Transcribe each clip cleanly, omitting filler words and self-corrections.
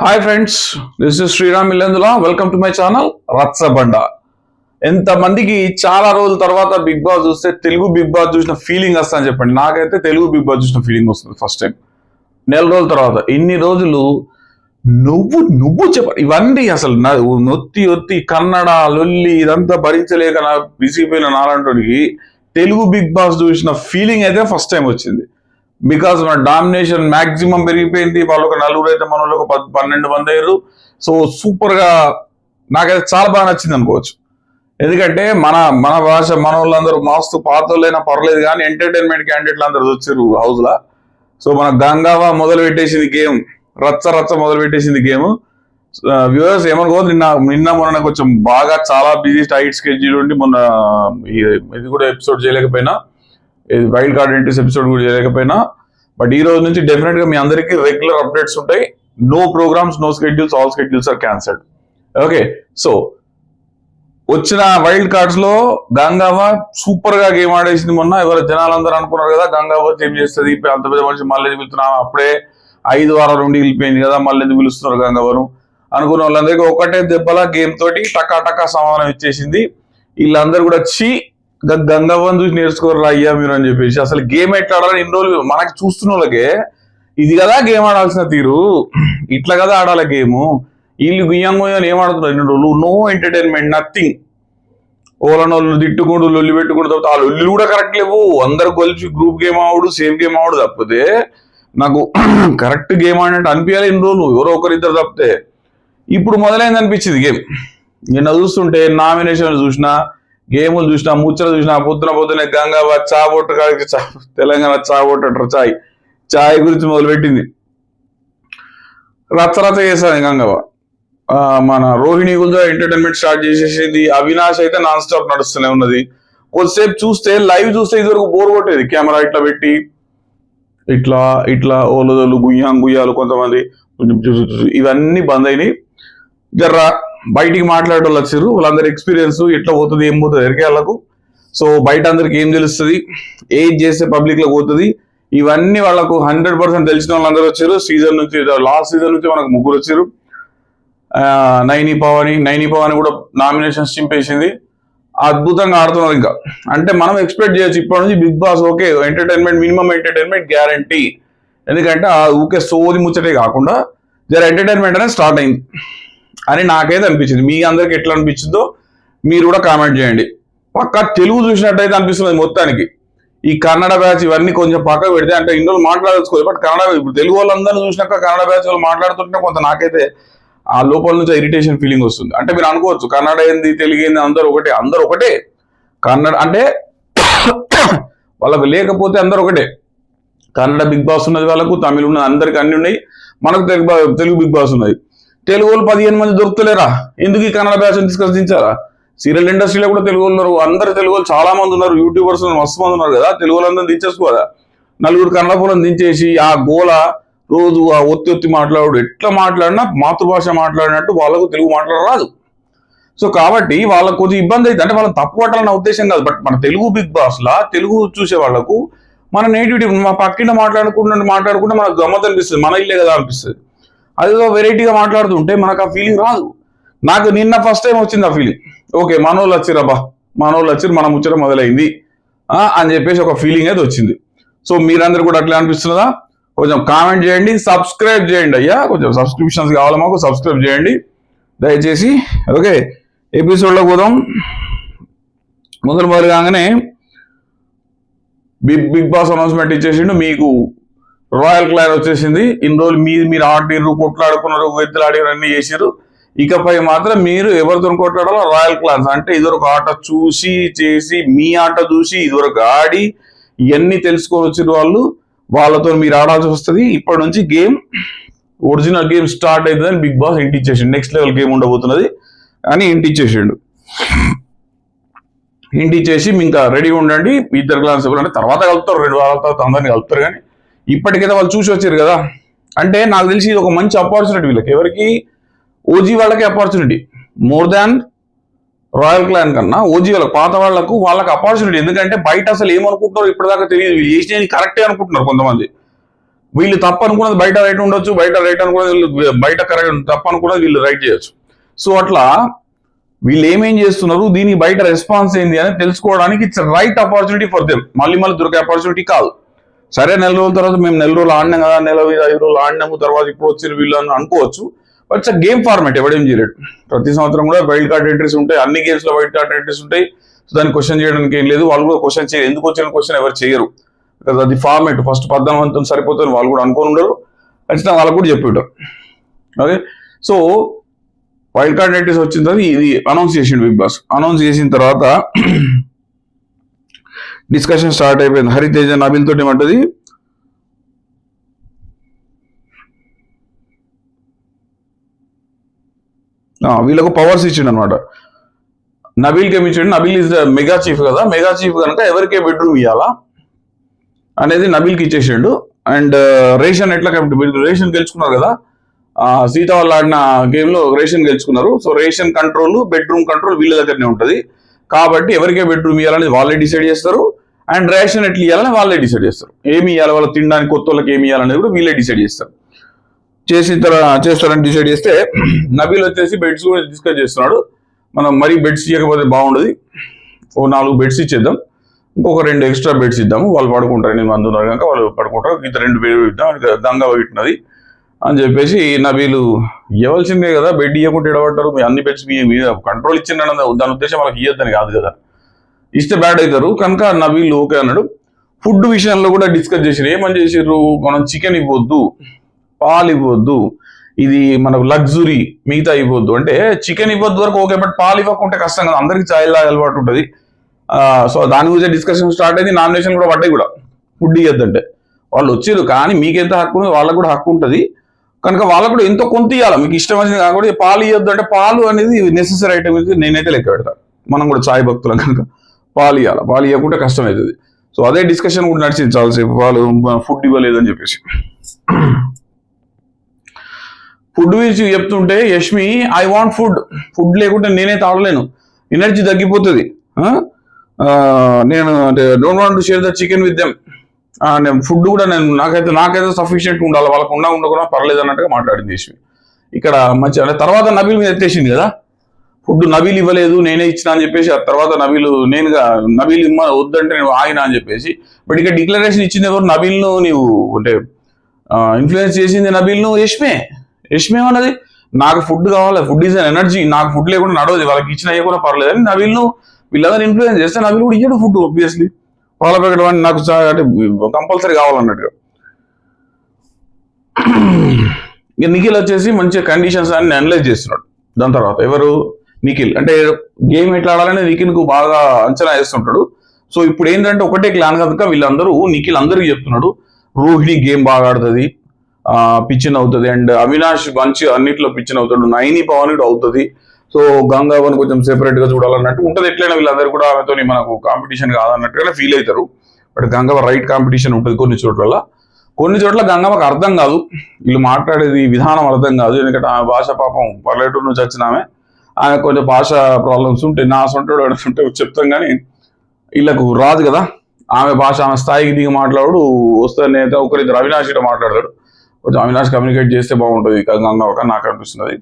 Hi friends, this is Sriram Illendula. Welcome to my channel Rachabanda. ఎంతమందికి చాలా రోజుల తర్వాత బిగ్ బాస్ చూస్తే తెలుగు బిగ్ బాస్ చూసిన ఫీలింగ్ వస్తా అని చెప్పండి. నాకైతే తెలుగు బిగ్ బాస్ చూసిన ఫీలింగ్ వస్తుంది ఫస్ట్ టైం నెల రోజుల తర్వాత. ఇన్ని రోజులు నువ్వు నువ్వు చెప్ప ఇవన్నీ అసలు నొత్తి ఒత్తి కన్నడ లొల్లి ఇదంతా భరించలేక విసిగిపోయిన నాలంటోడికి తెలుగు బిగ్ బాస్ చూసిన ఫీలింగ్ అయితే ఫస్ట్ టైం వచ్చింది. బికాస్ మన డామినేషన్ మాక్సిమం పెరిగిపోయింది. వాళ్ళు ఒక నలుగురు అయితే మన వాళ్ళు ఒక 12 మంది అయ్యారు. సో సూపర్ గా నాకైతే చాలా బాగా నచ్చింది అనుకోవచ్చు. ఎందుకంటే మన మన భాష మన వాళ్ళందరూ మస్తు పాత వాళ్ళైనా పర్లేదు కానీ ఎంటర్టైన్మెంట్ క్యాండిడేట్లు అందరూ వచ్చారు హౌస్ లా. సో మన గంగావా మొదలు పెట్టేసింది గేమ్, రచ్చ రచ్చ మొదలు పెట్టేసింది గేమ్. వ్యూవర్స్ ఏమనుకో, నిన్న మొన్న కొంచెం బాగా చాలా బిజీ టైట్ స్కెడ్యూల్ ఉండి మొన్న ఇది కూడా ఎపిసోడ్ చేయలేకపోయినా, వైల్డ్ కార్డ్ ఎంట్రీస్ ఎపిసోడ్ కూడా చేయలేకపోయినా, బట్ ఈ రోజు నుంచి డెఫినెట్ గా మీ అందరికీ రెగ్యులర్ అప్డేట్స్ ఉంటాయి. No programmes, no schedules, all schedules are cancelled. Okay, so వచ్చిన వైల్డ్ కార్డ్స్ లో గంగావా సూపర్ గా గేమ్ ఆడేసింది మొన్న. ఎవరు జనాలందరూ అనుకున్నారు కదా గంగావా ఏం చేస్తుంది, అంత పెద్ద మనిషి మళ్ళీ ఎందుకు పిలుస్తున్నాం, అప్పుడే 5 వారాల నుండి వెళ్ళిపోయింది కదా మళ్ళీ ఎందుకు పిలుస్తున్నారు గంగావాను అనుకున్న వాళ్ళందరికీ ఒకటే దెబ్బలా గేమ్ తోటి టకా టకా సమాధానం ఇచ్చేసింది. వీళ్ళందరూ కూడా గంగవ్వని చూసి నేర్చుకోరు అయ్యా మీరు అని చెప్పేసి. అసలు గేమ్ ఎట్లా ఆడాలని ఇన్ని రోజులు మనకి చూస్తున్న వాళ్ళకే ఇది కదా గేమ్ ఆడాల్సిన తీరు, ఇట్లా కదా ఆడాలి గేమ్. వీళ్ళు గుయ్యంగుయ్యని ఏం ఆడుతున్నారు ఇన్ని రోజులు? No entertainment, nothing. ఓలనోళ్ళు తిట్టుకుంటూ లొల్లి పెట్టుకుంటూ తప్ప ఆ లొల్లి కూడా కరెక్ట్ లేవు. అందరు కలిసి గ్రూప్ గేమ్ ఆవుడు, సేఫ్ గేమ్ ఆవుడు తప్పితే నాకు కరెక్ట్ గేమ్ ఆడినట్టు అనిపించాలి ఇన్ని రోజులు, ఎవరో ఒకరిద్దరు తప్పితే. ఇప్పుడు మొదలైంది అనిపించింది గేమ్. నిన్న చూస్తుంటే నామినేషన్ చూసినా, గేములు చూసినా, ముచ్చట చూసినా, పొద్దున గంగావా చాబొట్టు కాడికి తెలంగాణ చాబొట్టు అంటారు, చాయ్ గురించి మొదలుపెట్టింది. రచ్చరచ్చ చేశాను గంగావా. మన రోహిణి గురించి ఎంటర్టైన్మెంట్ స్టార్ట్ చేసేసింది. అవినాష్ అయితే నాన్ స్టాప్ నడుస్తూనే ఉన్నది. కొద్దిసేపు చూస్తే లైవ్ చూస్తే ఇదివరకు బోర్ కొట్టేది. కెమెరా ఇట్లా పెట్టి ఇట్లా ఇట్లా ఓలదోలు గుయ్యాలు కొంతమంది ఇవన్నీ బంద్ అయినాయి. జర్రా బయటికి మాట్లాడే వాళ్ళు వచ్చారు, వాళ్ళందరి ఎక్స్పీరియన్స్ ఎట్లా పోతుంది ఏం పోతుంది ఎరికే వాళ్ళకు. సో బయట అందరికి ఏం తెలుస్తుంది, ఏం చేస్తే పబ్లిక్ లో పోతుంది, ఇవన్నీ వాళ్ళకు 100% తెలిసిన వాళ్ళందరూ వచ్చారు. సీజన్ నుంచి లాస్ట్ సీజన్ నుంచి మనకు 3 వచ్చారు. నైని పవని కూడా నామినేషన్స్ చింపేసింది. అద్భుతంగా ఆడుతున్నారు. ఇంకా అంటే మనం ఎక్స్పెక్ట్ చేయొచ్చు ఇప్పటి నుంచి Bigg Boss okay entertainment, minimum entertainment guarantee. ఎందుకంటే ఆ ఊకే సోది ముచ్చటే కాకుండా జర ఎంటర్టైన్మెంట్ అనేది స్టార్ట్ అయింది అని నాకైతే అనిపించింది. మీ అందరికి ఎట్లా అనిపించిందో మీరు కూడా కామెంట్ చేయండి. పక్కా తెలుగు చూసినట్టయితే అనిపిస్తుంది మొత్తానికి. ఈ కన్నడ బ్యాచ్ ఇవన్నీ కొంచెం పక్క పెడితే, అంటే ఇన్ని రోజులు మాట్లాడచ్చుకోలేదు, బట్ కన్నడ ఇప్పుడు తెలుగు వాళ్ళందరూ చూసినాక కన్నడ బ్యాచ్ వాళ్ళు మాట్లాడుతుంటే కొంత నాకైతే ఆ లోపల నుంచి ఇరిటేషన్ ఫీలింగ్ వస్తుంది. అంటే మీరు అనుకోవచ్చు కన్నడ ఏంది తెలుగు ఏంది అందరూ ఒకటే కన్నడ అంటే వాళ్ళకు లేకపోతే అందరు ఒకటే. కన్నడ బిగ్ బాస్ ఉన్నది వాళ్ళకు, తమిళ ఉన్నది, అందరికి అన్ని ఉన్నాయి. మనకు తెలుగు బిగ్ బాస్ ఉన్నది. తెలుగు వాళ్ళు 15 మంది దొరుకుతలేరా? ఎందుకు ఈ కన్నడ బ్యాచ్ తీసుకొచ్చించారా? సీరియల్ ఇండస్ట్రీలో కూడా తెలుగు ఉన్నారు, అందరు తెలుగు వాళ్ళు చాలా మంది ఉన్నారు, యూట్యూబర్స్ మస్తు మంది ఉన్నారు కదా. తెలుగు వాళ్ళందరూ దించేసుకోదా? నలుగురు కన్నడ పూలను దించేసి ఆ గోల రోజు ఆ ఒత్తి మాట్లాడు, ఎట్లా మాట్లాడినా మాతృభాష మాట్లాడినట్టు వాళ్ళకు తెలుగు మాట్లాడరాదు. సో కాబట్టి వాళ్ళకు కొంచెం ఇబ్బంది అయితే, అంటే వాళ్ళని తప్పు పట్టాలన్న ఉద్దేశం కాదు, బట్ మన తెలుగు బిగ్ బాస్ లా తెలుగు చూసే వాళ్ళకు మన నేటివిటీ, మా పక్కిన మాట్లాడుకుంటే మనకు గమ్మత్ అనిపిస్తుంది, మన ఇల్లే కదా అనిపిస్తుంది. అదేదో వెరైటీగా మాట్లాడుతుంటే మనకు ఆ ఫీలింగ్ రాదు. నాకు నిన్న ఫస్ట్ టైం వచ్చింది ఆ ఫీలింగ్. ఓకే మనోళ్ళు వచ్చిరబ్బా, మనోళ్ళు వచ్చి మన ముచ్చట మొదలైంది అని చెప్పేసి ఒక ఫీలింగ్ అయితే వచ్చింది. సో మీరందరూ కూడా అట్లా అనిపిస్తున్నదా? కొంచెం కామెంట్ చేయండి, సబ్స్క్రైబ్ చేయండి అయ్యా. కొంచెం సబ్స్క్రిప్షన్స్ కావాలి మాకు, సబ్స్క్రైబ్ చేయండి దయచేసి. ఓకే, ఎపిసోడ్లో పోదాం. మొదలు కాగానే బిగ్ బాస్ అనౌన్స్మెంట్ ఇచ్చేసిండు. మీకు రాయల్ క్లాన్ వచ్చేసింది. ఇన్ని రోజులు మీరు ఆడిర్రు, కొట్లాడుకున్నారు, వెతులాడిరు, అన్ని చేసిర్రు. ఇకపై మాత్రం మీరు ఎవరితో కొట్లాడాలో రాయల్ క్లాన్స్. అంటే ఇదివరకు ఆట చూసి చేసి, మీ ఆట చూసి ఇదివరకు ఆడి ఇవన్నీ తెలుసుకొని వచ్చిన వాళ్ళతో మీరు ఆడాల్సి వస్తుంది. ఇప్పటి నుంచి గేమ్ ఒరిజినల్ గేమ్ స్టార్ట్ అవుతుందని బిగ్ బాస్ ఇంటి ఇచ్చేసిండు. నెక్స్ట్ లెవెల్ గేమ్ ఉండబోతున్నది అని ఇంటి ఇచ్చేసిండు. ఇంటి ఇచ్చేసి ఇంకా రెడీగా ఉండండి. ఇద్దరు క్లాన్స్ ఎవరంటే తర్వాత కలుపుతారు, 2 వారాల తర్వాత అందరినీ కలుపుతారు. కానీ ఇప్పటికైతే వాళ్ళు చూసి వచ్చారు కదా. అంటే నాకు తెలిసి ఇది ఒక మంచి ఆపర్చునిటీ వీళ్ళకి, ఎవరికి ఓజీ వాళ్ళకి opportunity more than royal clan కన్నా ఓజీ వాళ్ళకి, పాత వాళ్ళకి ఆపర్చునిటీ. ఎందుకంటే బయట అసలు ఏమనుకుంటున్నారు ఇప్పటిదాకా తెలియదు. వీళ్ళు చేసినవి కరెక్టే అనుకుంటున్నారు కొంతమంది. వీళ్ళు తప్పు అనుకున్నది బయట రైట్ ఉండొచ్చు, బయట రైట్ అనుకున్నది వీళ్ళు బయట కరెక్ట్ తప్పు అనుకున్నది వీళ్ళు రైట్ చేయొచ్చు. సో అట్లా వీళ్ళు ఏమేం చేస్తున్నారు, దీనికి బయట రెస్పాన్స్ ఏంది అని తెలుసుకోవడానికి it's right opportunity for them. మళ్ళీ దొరికే ఆపర్చునిటీ కాదు. సరే నెల రోజుల తర్వాత మేము నెల రోజులు ఆడినాం కదా, నెల 5 రోజులు ఆడినాము, తర్వాత ఇప్పుడు వచ్చిన వీళ్ళు అని అనుకోవచ్చు. బట్ ఇట్స్ గేమ్ ఫార్మాట్, ఎవడేం చేయలేడు. ప్రతి సంవత్సరం కూడా వైల్డ్ కార్డ్ ఎంట్రీస్ ఉంటాయి, అన్ని గేమ్స్ లో వైల్డ్ కార్డ్ ఎంట్రీస్ ఉంటాయి. సో దాన్ని క్వశ్చన్ చేయడానికి ఏం లేదు. వాళ్ళు కూడా క్వశ్చన్ చేయరు, ఎందుకు వచ్చిన క్వశ్చన్ ఎవరు చేయరు. బికాజ్ అది ఫార్మాట్, ఫస్ట్ 14 సరిపోతుంది వాళ్ళు కూడా అనుకోని ఉండరు. ఖచ్చితంగా వాళ్ళకు కూడా చెప్పి ఉంటారు. Okay, so wild card entries వచ్చిన తర్వాత ఇది అనౌన్స్ చేసిండు బిగ్ బాస్. అనౌన్స్ చేసిన తర్వాత డిస్కషన్ స్టార్ట్ అయిపోయింది. హరితేజ నబీల్ తోటి ఏమంటది, వీళ్ళకు పవర్స్ ఇచ్చిండు అనమాట. నబీల్కి ఏమి ఇచ్చిండు, Nabeel is the mega chief కదా, మెగా చీఫ్ కనుక ఎవరికే బెడ్రూమ్ ఇవ్వాలా అనేది నబీల్కి ఇచ్చేసిండు. అండ్ రేషన్ ఎట్లా మీరు రేషన్ గెలుచుకున్నారు కదా, సీత వాళ్ళు ఆడిన గేమ్ లో రేషన్ గెలుచుకున్నారు. So ration control, bedroom control వీళ్ళ దగ్గరనే ఉంటుంది. కాబట్టి ఎవరికే బెడ్రూమ్ ఇవ్వాలని వాళ్ళే డిసైడ్ చేస్తారు. అండ్ రేషన్ ఎట్లా ఇవ్వాలని వాళ్ళే డిసైడ్ చేస్తారు. ఏమి ఇవ్వాలి, వాళ్ళు తినడానికి కొత్త వాళ్ళకి ఏమి ఇవ్వాలనేది కూడా వీళ్ళే డిసైడ్ చేస్తారు. చేస్తారని డిసైడ్ చేస్తే నబీల్ వచ్చేసి బెడ్స్ కూడా డిస్కస్ చేస్తున్నాడు. మనం మరీ బెడ్స్ ఇవ్వకపోతే బాగుండదు, ఓ 4 బెడ్స్ ఇచ్చేద్దాం, ఇంకొక 2 ఎక్స్ట్రా బెడ్స్ ఇద్దాము, వాళ్ళు పడుకుంటారు, 8 మంది ఉన్నారు కనుక వాళ్ళు పడుకుంటారు, ఇంత 2 బెడ్ ఇద్దాం, గంగా ఇట్టినది అని చెప్పేసి నబీలు ఇవ్వాల్సిందే కదా, బెడ్ ఇవ్వకుండా ఎడబడ్డారు, మీ అన్ని బెడ్స్ మీ కంట్రోల్ ఇచ్చిండన్న దాని ఉద్దేశం వాళ్ళకి ఇవ్వద్దని కాదు కదా, ఇస్తే బ్యాడ్ అవుతారు కనుక నబీలు ఓకే అన్నాడు. ఫుడ్ విషయంలో కూడా డిస్కస్ చేసారు. ఏమని చేసారు, మనం చికెన్ ఇవ్వద్దు, పాలు ఇవ్వద్దు, ఇది మనకు లగ్జరీ, మిగతా ఇవ్వద్దు. అంటే చికెన్ ఇవ్వద్దు వరకు ఓకే, బట్ పాలు ఇవ్వకుంటే కష్టం కదా, అందరికి చాయ్ లాగా అలవాటు ఉంటుంది. సో దాని గురించి డిస్కషన్ స్టార్ట్ అయింది. నామినేషన్ కూడా పడ్డాయి కూడా, ఫుడ్ ఇవ్వద్దంటే. వాళ్ళు వచ్చారు కానీ మీకెంత హక్కు ఉంది వాళ్ళకు కూడా హక్కు ఉంటుంది కనుక వాళ్ళకు కూడా ఎంతో కొంత ఇవ్వాలి. మీకు ఇష్టం వచ్చింది కాకుండా పాలు ఇవ్వద్దు అంటే, పాలు అనేది నెసెసరీ ఐటమ్, నేనైతే లెక్క పెడతాను. మనం కూడా చాయ్ భక్తులం కనుక పాలు ఇవ్వాలి, పాలు ఇవ్వకుంటే కష్టం అవుతుంది. సో అదే డిస్కషన్ కూడా నడిచింది చాలాసేపు, వాళ్ళు ఫుడ్ ఇవ్వలేదని చెప్పేసి. ఫుడ్ గురించి చెప్తుంటే Yashmi, I want food, food లేకుంటే నేనే తాగలేను, ఎనర్జీ తగ్గిపోతుంది, నేను don't want to share the chicken with them, నేను ఫుడ్ కూడా నాకైతే సఫిషియెంట్ ఉండాలి, వాళ్ళకు ఉండకుండా పర్లేదు అన్నట్టుగా మాట్లాడింది యష్మి. ఇక్కడ మంచి అంటే తర్వాత నబీల్ మీద ఎత్తేసింది కదా, ఫుడ్ నబీల్ ఇవ్వలేదు నేనే ఇచ్చిన అని చెప్పేసి, ఆ తర్వాత నబీల్ వద్దంటే నేను ఆగినా అని చెప్పేసి. బట్ ఇక్కడ డిక్లరేషన్ ఇచ్చింది ఎవరు, నబీల్ను నీవు అంటే ఇన్ఫ్లుయెన్స్ చేసింది నబీల్ను యష్మి ఏమన్నది, నాకు ఫుడ్ కావాలి, ఫుడ్ ఈజ్ అన్ ఎనర్జీ, నాకు ఫుడ్ లేకుండా నడవదు, వాళ్ళకి ఇచ్చిన అయ్యకుండా పర్లేదు అని నబీల్ను వీళ్ళందరూ ఇన్ఫ్లుయెన్స్ చేస్తే నబీల్ కూడా ఇయ్యడు ఫుడ్. ఆబ్వియస్లీ పాల ప్యాకెట్ వాడిని నాకు అంటే కంపల్సరీ కావాలన్నట్టుగా. ఇక నిఖిల్ వచ్చేసి మంచిగా కండిషన్స్ అన్ని అనలైజ్ చేస్తున్నాడు. దాని తర్వాత ఎవరు, నిఖిల్ అంటే గేమ్ ఎట్లా ఆడాలని నిఖిల్కు బాగా అంచనా వేస్తుంటాడు. సో ఇప్పుడు ఏంటంటే ఒకటే క్లాన్ కనుక వీళ్ళందరూ నిఖిల్ అందరికీ చెప్తున్నాడు, రోహిణి గేమ్ బాగా ఆడుతుంది, పిచ్చిన్ అవుతుంది, అండ్ అవినాష్ మంచి అన్నిట్లో పిచ్చిన్ అవుతాడు, నైని పవన్ అవుతుంది. సో గంగావని కొంచెం సెపరేట్ గా చూడాలన్నట్టు ఉంటుంది. ఎట్లయినా వీళ్ళందరూ కూడా ఆమెతో మనకు కాంపిటీషన్ కాదన్నట్టుగా ఫీల్ అవుతారు. బట్ గంగవ రైట్ కాంపిటీషన్ ఉంటుంది కొన్ని చోట్ల గంగమ్మకు అర్థం కాదు, వీళ్ళు మాట్లాడేది విధానం అర్థం కాదు. ఎందుకంటే ఆమె భాష పాపం పల్లెటూరు నుంచి వచ్చిన ఆమె కొంచెం భాష ప్రాబ్లమ్స్ ఉంటాయి. నా సొంటోడు అడుగుతుంటే చెప్తాం కానీ వీళ్ళకు రాదు కదా, ఆమె భాష ఆమె స్థాయికి దిగి మాట్లాడు వస్తే నేత ఒకరిద్దరు అవినాష్ ఇట్లా మాట్లాడతాడు. కొంచెం అవినాష్ కమ్యూనికేట్ చేస్తే బాగుంటుంది గంగవ్వక నాకు అనిపిస్తున్నది.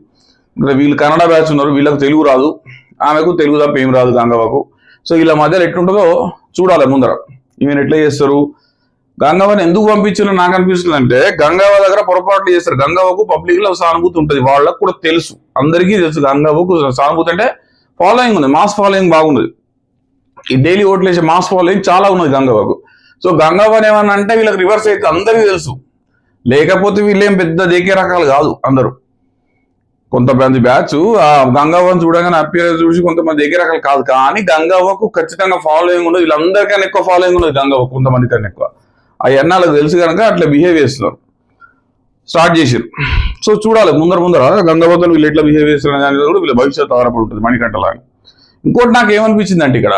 వీళ్ళు కన్నడ బ్యాచ్ ఉన్నారు, వీళ్ళకి తెలుగు రాదు, ఆమెకు తెలుగు తప్ప ఏం రాదు గంగవ్వకు. సో వీళ్ళ మధ్యలో ఎట్లుంటుందో చూడాలి ముందర, ఈమెను ఎట్లా చేస్తారు. గంగవ్వని ఎందుకు పంపించారో నాకు అనిపిస్తుంది అంటే, గంగవ్వ దగ్గర పొరపాట్లు చేస్తారు. గంగవ్వకు పబ్లిక్ లో సానుభూతి ఉంటుంది, వాళ్ళకు కూడా తెలుసు, అందరికీ తెలుసు గంగవ్వకు సానుభూతి అంటే ఫాలోయింగ్ ఉంది, మాస్ ఫాలోయింగ్ బాగుంది. ఈ డైలీ ఓట్లు వేసే మాస్ ఫాలోయింగ్ చాలా ఉన్నది గంగవ్వకు. సో గంగవ్వని ఏమన్నా అంటే వీళ్ళకి రివర్స్ అయితే అందరికీ తెలుసు, లేకపోతే వీళ్ళేం పెద్ద దేకే రకాలు కాదు. అందరూ కొంతమంది బ్యాచ్ ఆ గంగవ్వని చూడగానే అప్పీరెన్స్ చూసి కొంతమంది దగ్గర రకాలు కాదు, కానీ గంగవ్వకు ఖచ్చితంగా ఫాలోయింగ్ ఉండదు. వీళ్ళందరికన్నా ఎక్కువ ఫాలోయింగ్ ఉండదు గంగవ్వ, కొంతమంది కన్నా ఎక్కువ. ఆ ఎన్నాళ్ళకి తెలుసు కనుక అట్లా బిహేవ్ చేస్తున్నారు, స్టార్ట్ చేసారు. సో చూడాలి ముందర గంగవ్వతో వీళ్ళు ఎట్లా బిహేవ్ చేస్తున్నారు అనేది కూడా వీళ్ళ భవిష్యత్తు ఆధారపడి ఉంటుంది మణికంఠలా. ఇంకోటి నాకు ఏమనిపించింది అంటే, ఇక్కడ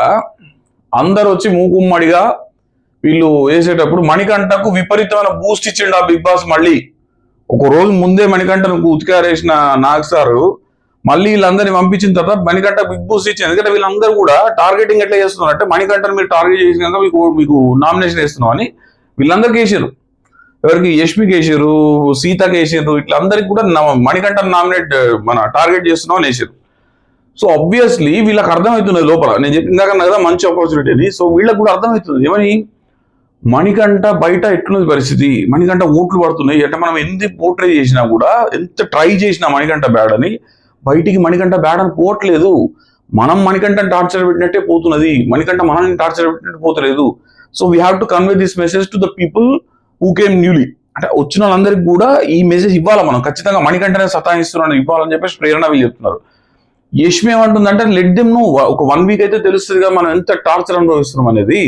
అందరు వచ్చి మూకుమ్మడిగా వీళ్ళు వేసేటప్పుడు మణికంఠకు విపరీతమైన బూస్ట్ ఇచ్చిండు ఆ బిగ్ బాస్. మళ్ళీ ఒక రోజు ముందే మణికంఠను ఉతికారేసిన నాగ్ సారు మళ్ళీ వీళ్ళందరినీ పంపించిన తర్వాత మణికంఠ బిగ్ బూస్ట్ ఇచ్చింది. ఎందుకంటే వీళ్ళందరూ కూడా టార్గెటింగ్ ఎట్లా చేస్తున్నారు అంటే, మణికంఠను మీరు టార్గెట్ చేసినాక మీకు నామినేషన్ వేస్తున్నాం అని వీళ్ళందరికీ వేసారు. ఎవరికి యష్మికి వేసారు, సీతకి వేసారు, ఇట్లా అందరికి కూడా మణికంఠ నామినేట్ మన టార్గెట్ చేస్తున్నాం అని వేసారు. సో ఆబ్వియస్లీ వీళ్ళకి అర్థమవుతున్నది లోపల, నేను చెప్పిందాక కదా మంచి ఆపర్చునిటీ అని. సో వీళ్ళకి కూడా అర్థమవుతుంది ఏమని, మణికంఠ బయట ఎట్లున్నది పరిస్థితి, మణికంఠ ఓట్లు పడుతున్నాయి అంటే మనం ఎంత పోర్ట్రే చేసినా కూడా, ఎంత ట్రై చేసినా మణికంఠ బ్యాడ్ అని, బయటికి మణికంఠ బ్యాడ్ అని పోవట్లేదు. మనం మణికంఠని టార్చర్ పెట్టినట్టే పోతున్నది, మణికంఠ మనల్ని టార్చర్ పెట్టినట్టు పోతలేదు. So we have to convey this message to the people who came newly. అంటే వచ్చిన వాళ్ళందరికీ కూడా ఈ మెసేజ్ ఇవ్వాలి, మనం ఖచ్చితంగా మణికంఠనే సతాయిస్తున్నాను ఇవ్వాలని చెప్పేసి ప్రేరణ వీళ్ళు చెప్తున్నారు. యష్మి ఏమంటుందంటే లెట్ దెమ్ నో, ఒక 1 వీక్ అయితే తెలుస్తుందిగా మనం ఎంత టార్చర్ అనుభవిస్తున్నాం అనేది.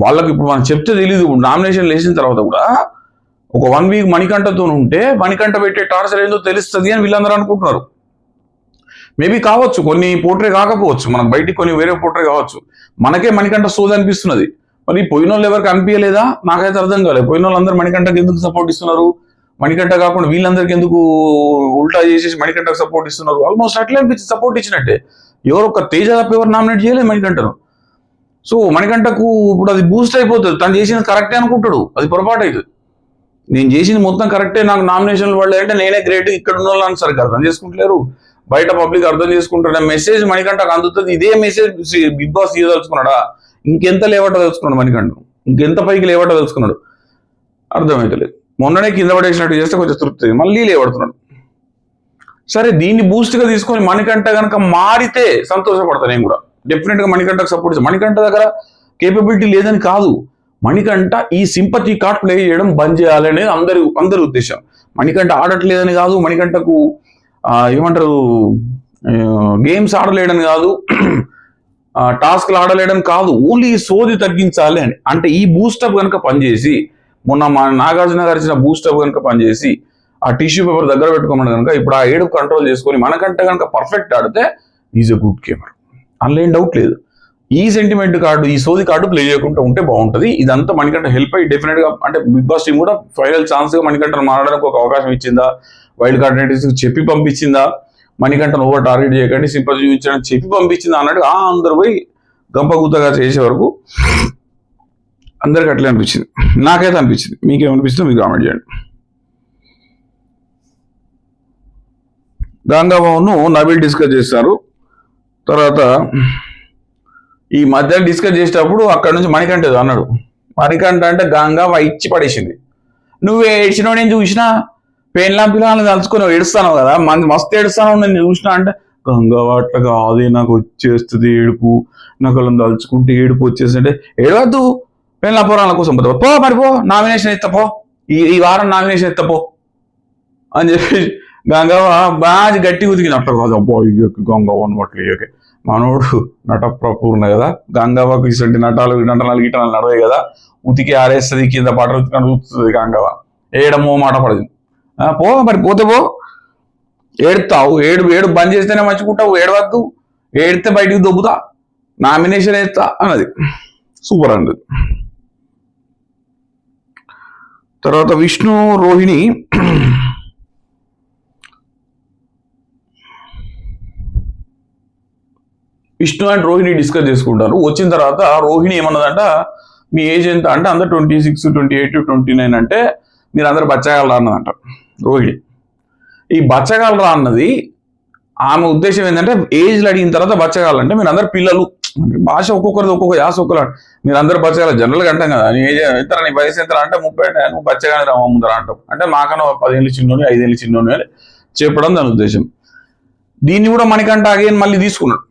వాళ్ళకి ఇప్పుడు మనం చెప్తే తెలీదు, నామినేషన్ వేసిన తర్వాత కూడా ఒక 1 వీక్ మణికంఠతో ఉంటే మణికంఠ పెట్టే టార్చర్ ఏందో తెలుస్తుంది అని వీళ్ళందరూ అనుకుంటున్నారు. మేబీ కావచ్చు, కొన్ని పోర్ట్రే కాకపోవచ్చు, మనకు బయటికి కొన్ని వేరే పోర్ట్రే కావచ్చు, మనకే మణికంఠ సోది అనిపిస్తున్నది. మరి పోయిన వాళ్ళు ఎవరికి అనిపించలేదా? నాకైతే అర్థం కాలేదు. పోయిన వాళ్ళందరూ మణికంఠకి ఎందుకు సపోర్ట్ ఇస్తున్నారు, మణికంఠ కాకుండా వీళ్ళందరికీ ఎందుకు ఉల్టా చేసేసి మణికంఠకు సపోర్ట్ ఇస్తున్నారు? ఆల్మోస్ట్ అట్లే అనిపించి సపోర్ట్ ఇచ్చినట్టే. ఎవరు ఒక తేజ తప్ప ఎవరు నామినేట్ చేయలేదు మణికంఠను. సో మణికంఠకు ఇప్పుడు అది బూస్ట్ అయిపోతుంది, తను చేసింది కరెక్టే అనుకుంటాడు, అది పొరపాటు అవుతుంది. నేను చేసింది మొత్తం కరెక్టే, నాకు నామినేషన్లు పడలేదు అంటే నేనే గ్రేట్, ఇక్కడ ఉన్న వాళ్ళని సరిగ్గా అర్థం చేసుకుంటలేరు, బయట పబ్లిక్ అర్థం చేసుకుంటాడు. మెసేజ్ మణికంఠకు అందుతుంది. ఇదే మెసేజ్ బిగ్ బాస్ ఇవ్వదలుచుకున్నాడా? ఇంకెంత లేవట తెలుసుకున్నాడు మణికంఠ, ఇంకెంత పైకి లేవట తెలుసుకున్నాడు, అర్థమైతలేదు. మొన్ననే కింద పడేసినట్టు చేస్తే కొంచెం తృప్తి, మళ్ళీ లేవడుతున్నాడు. సరే, దీన్ని బూస్ట్గా తీసుకొని మణికంఠ కనుక మారితే సంతోషపడతాను నేను కూడా. డెఫినెట్గా మణికంఠకు సపోర్ట్. మణికంఠ దగ్గర కేపబిలిటీ లేదని కాదు, మణికంఠ ఈ సింపతి కార్డ్ ప్లే చేయడం బంద్ చేయాలి అనేది అందరి ఉద్దేశం. మణికంఠ ఆడట్లేదని కాదు, మణికంఠకు ఏమంటారు గేమ్స్ ఆడలేడని కాదు, టాస్క్లు ఆడలేడని కాదు, ఓన్లీ సోది తగ్గించాలి అని. అంటే ఈ బూస్టప్ కనుక పనిచేసి, మొన్న మా నాగార్జున గారు ఇచ్చిన బూస్టప్ కనుక పనిచేసి ఆ టిష్యూ పేపర్ దగ్గర పెట్టుకోమని కనుక ఇప్పుడు ఆ ఏడుపు కంట్రోల్ చేసుకొని మనకంటే కనుక పర్ఫెక్ట్ ఆడితే ఈజ్ ఎ గుడ్ గేమర్, అందులో ఏం డౌట్ లేదు. ఈ సెంటిమెంట్ కార్డు, ఈ సోది కార్డు ప్లే చేయకుండా ఉంటే బాగుంటుంది. ఇదంతా మణికంఠ హెల్ప్ అయ్యి డెఫినెట్ గా, అంటే బిగ్ బాస్ టీం కూడా ఫైనల్ ఛాన్స్ గా మణికంఠను మారడానికి ఒక అవకాశం ఇచ్చిందా, వైల్డ్ కార్డ్ నైట్స్ చెప్పి పంపించిందా, మణికంఠను ఓవర్ టార్గెట్ చేయకండి, సింపతి చూపించడానికి చెప్పి పంపించిందా అన్నట్టు అందరు పోయి గంపగుత్తగా చేసే వరకు అందరికి అట్లే అనిపించింది. నాకైతే అనిపించింది. మీకేమనిపిస్తుందో మీకు కామెంట్ చేయండి. గంగాబాబును నబీల్ డిస్కస్ చేస్తారు. తర్వాత ఈ మధ్య డిస్కస్ చేసేటప్పుడు అక్కడ నుంచి మణికంఠ అన్నాడు. మణికంఠ అంటే గంగా ఇచ్చి పడేసింది. నువ్వు ఏడ్చినావు, నేను చూసినా, పెళ్ళాం పిల్లల్ని తలుచుకొని ఏడుస్తాను కదా, మస్తు ఏడుస్తాను నేను చూసినా అంటే, గంగా అట్లా కాదు, నాకు వచ్చేస్తుంది ఏడుపు, నాకు వాళ్ళని తలుచుకుంటే ఏడుపు వచ్చేస్తుంటే, ఏడవద్దు, పెళ్ళ పురాణాల కోసం పోతావు, పో మరి పో, నామినేషన్ ఎత్తపో, ఈ వారం నామినేషన్ ఎత్తపో అని చెప్పి గంగవ్వ బాగా గట్టి ఉతికింది. అట్లా కాదు అబ్బో గంగవ్వ అనమాట, మనోడు నటప్రపూర్ణ కదా, గంగవ్వకు ఇటువంటి నటనాలు గీటనాలు నడవే కదా, ఉతికి ఆరేస్తుంది, కింద బట్టలు ఉతికి ఉతుకుతుంది గంగవ్వ. ఏడమో మాట పడదు. పో మరి, పోతే పో, ఏడుతావు, ఏడు బంద్ చేస్తేనే మంచుకుంటావు, ఏడవద్దు, ఏడితే బయటికి దొబ్బుతా, నామినేషన్ వేస్తా అన్నది. సూపర్ అన్నది. తర్వాత విష్ణు రోహిణి అండ్ రోహిణి డిస్కస్ చేసుకుంటారు. వచ్చిన తర్వాత రోహిణి ఏమన్నదంట, మీ ఏజ్ ఎంత అంటే అందరు 26, 28, 29 అంటే మీరు అందరు బచ్చగలరా అన్నదంట రోహిణి. ఈ బచ్చగలరా అన్నది ఆమె ఉద్దేశం ఏంటంటే, ఏజ్లు అడిగిన తర్వాత బచ్చగాలంటే మీరు అందరు పిల్లలు, భాష ఒక్కొక్కరిది ఒక్కొక్క యాస ఒక్కరు, మీరు అందరు బచ్చగాల జనరల్గా అంటాం కదా, నీ ఏజ్ ఎంత, నీ వయసు ఎంత అంటే 30, నువ్వు బచ్చగాని రా ముందర అంటాం, అంటే మాకన్నా 10 ఏళ్ళు చిన్నోని, 5 ఏళ్ళు చిన్నోని అని చెప్పడం దాని ఉద్దేశం. దీన్ని కూడా మణికంఠ అగైన్ మళ్ళీ తీసుకున్నాడు.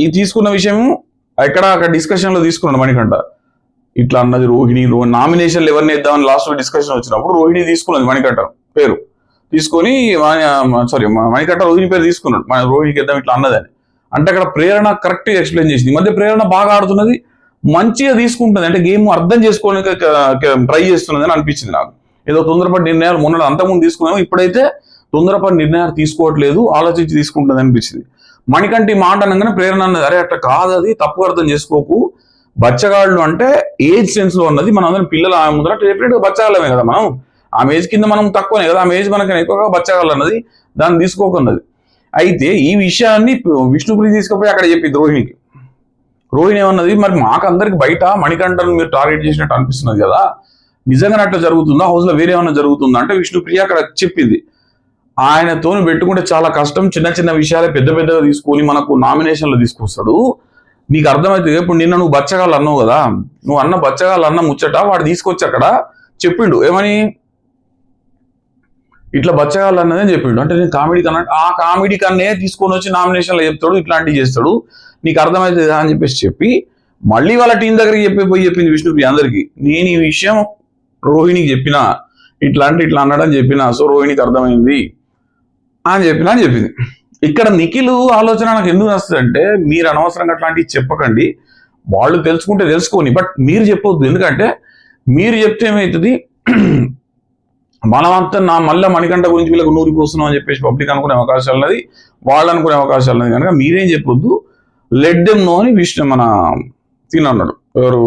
ఈ తీసుకున్న విషయం అక్కడ డిస్కషన్ లో తీసుకున్నాడు మణికంఠ. ఇట్లా అన్నది రోహిణి, నామినేషన్లు ఎవరిని ఇద్దామని లాస్ట్ డిస్కషన్ వచ్చినప్పుడు రోహిణి తీసుకున్నది మణికంఠ పేరు తీసుకొని, మణికంఠ రోహిణి పేరు తీసుకున్నాడు, మన రోహిణికి ఇద్దాం ఇట్లా అన్నదని. అంటే అక్కడ ప్రేరణ కరెక్ట్ గా ఎక్స్ప్లెయిన్ చేసింది. ఈ మధ్య ప్రేరణ బాగా ఆడుతున్నది, మంచిగా తీసుకుంటుంది, అంటే గేమ్ అర్థం చేసుకోవడానికి ట్రై చేస్తున్నది అని అనిపించింది నాకు. ఏదో తొందరపడి నిర్ణయాలు మొన్న అంతకుముందు తీసుకున్నాము, ఇప్పుడైతే తొందరపడి నిర్ణయాలు తీసుకోవట్లేదు, ఆలోచించి తీసుకుంటుంది అనిపించింది. మణికంఠ మాట అనగానే ప్రేరణ అన్నది, అరే అట్లా కాదు, అది తప్పు అర్థం చేసుకోకు, బచ్చగాళ్ళు అంటే ఏజ్ సెన్స్ లో ఉన్నది, మనం అందరం పిల్లలు ఆమె ముందర డెఫినెట్ గా బచ్చగాళ్ళమే కదా, మనం ఆమె ఏజ్ కింద మనం తక్కువనే కదా, ఆమె ఏజ్ మనకన్నా ఎక్కువగా బచ్చగాళ్ళు అన్నది, దాన్ని తీసుకోకున్నది. అయితే ఈ విషయాన్ని విష్ణుప్రియ తీసుకుపోయి అక్కడ చెప్పింది రోహిణికి. రోహిణి ఏమన్నది, మరి మాకు అందరికి బయట మణికంఠను మీరు టార్గెట్ చేసినట్టు అనిపిస్తున్నది కదా, నిజంగానే అట్లా జరుగుతుందా, హౌస్లో వేరే ఏమైనా జరుగుతుందా అంటే విష్ణుప్రియ అక్కడ చెప్పింది. ఆయనతో పెట్టుకుంటే చాలా కష్టం, చిన్న చిన్న విషయాలే పెద్ద పెద్దగా తీసుకొని మనకు నామినేషన్లో తీసుకొస్తాడు. నీకు అర్థమైతే ఇప్పుడు నిన్న నువ్వు బచ్చగాళ్ళు అన్నావు కదా, నువ్వు అన్న బచ్చగాళ్ళు అన్న ముచ్చట వాడు తీసుకొచ్చి అక్కడ చెప్పిండు. ఏమని ఇట్లా బచ్చగాళ్ళు అన్నదని చెప్పిండు. అంటే నేను కామెడీ కన్నా ఆ కామెడీ కన్నే తీసుకొని వచ్చి నామినేషన్లో చెప్తాడు, ఇట్లాంటివి చేస్తాడు, నీకు అర్థమైతే అని చెప్పి మళ్ళీ వాళ్ళ టీం దగ్గరికి చెప్పింది విష్ణుప్రియ అందరికి. నేను ఈ విషయం రోహిణికి చెప్పిన, ఇట్లా అన్నాడని చెప్పిన, సో రోహిణికి అర్థమైంది అని చెప్పింది. ఇక్కడ నిఖిల్ ఆలోచన నాకు ఎందుకు వస్తుంది అంటే, మీరు అనవసరంగా అట్లాంటివి చెప్పకండి, వాళ్ళు తెలుసుకొని బట్ మీరు చెప్పొద్దు. ఎందుకంటే మీరు చెప్తే ఏమవుతుంది, మనమంతా మళ్ళీ మణికంఠ గురించి వీళ్ళకు నూరిపోస్తున్నాం అని చెప్పేసి పబ్లిక్ అనుకునే అవకాశాలు ఉన్నది, వాళ్ళు అనుకునే అవకాశాలు ఉన్నది. కనుక మీరేం చెప్పొద్దు, లెట్ దెమ్ నో అని మన తినన్నాడు ఎవరు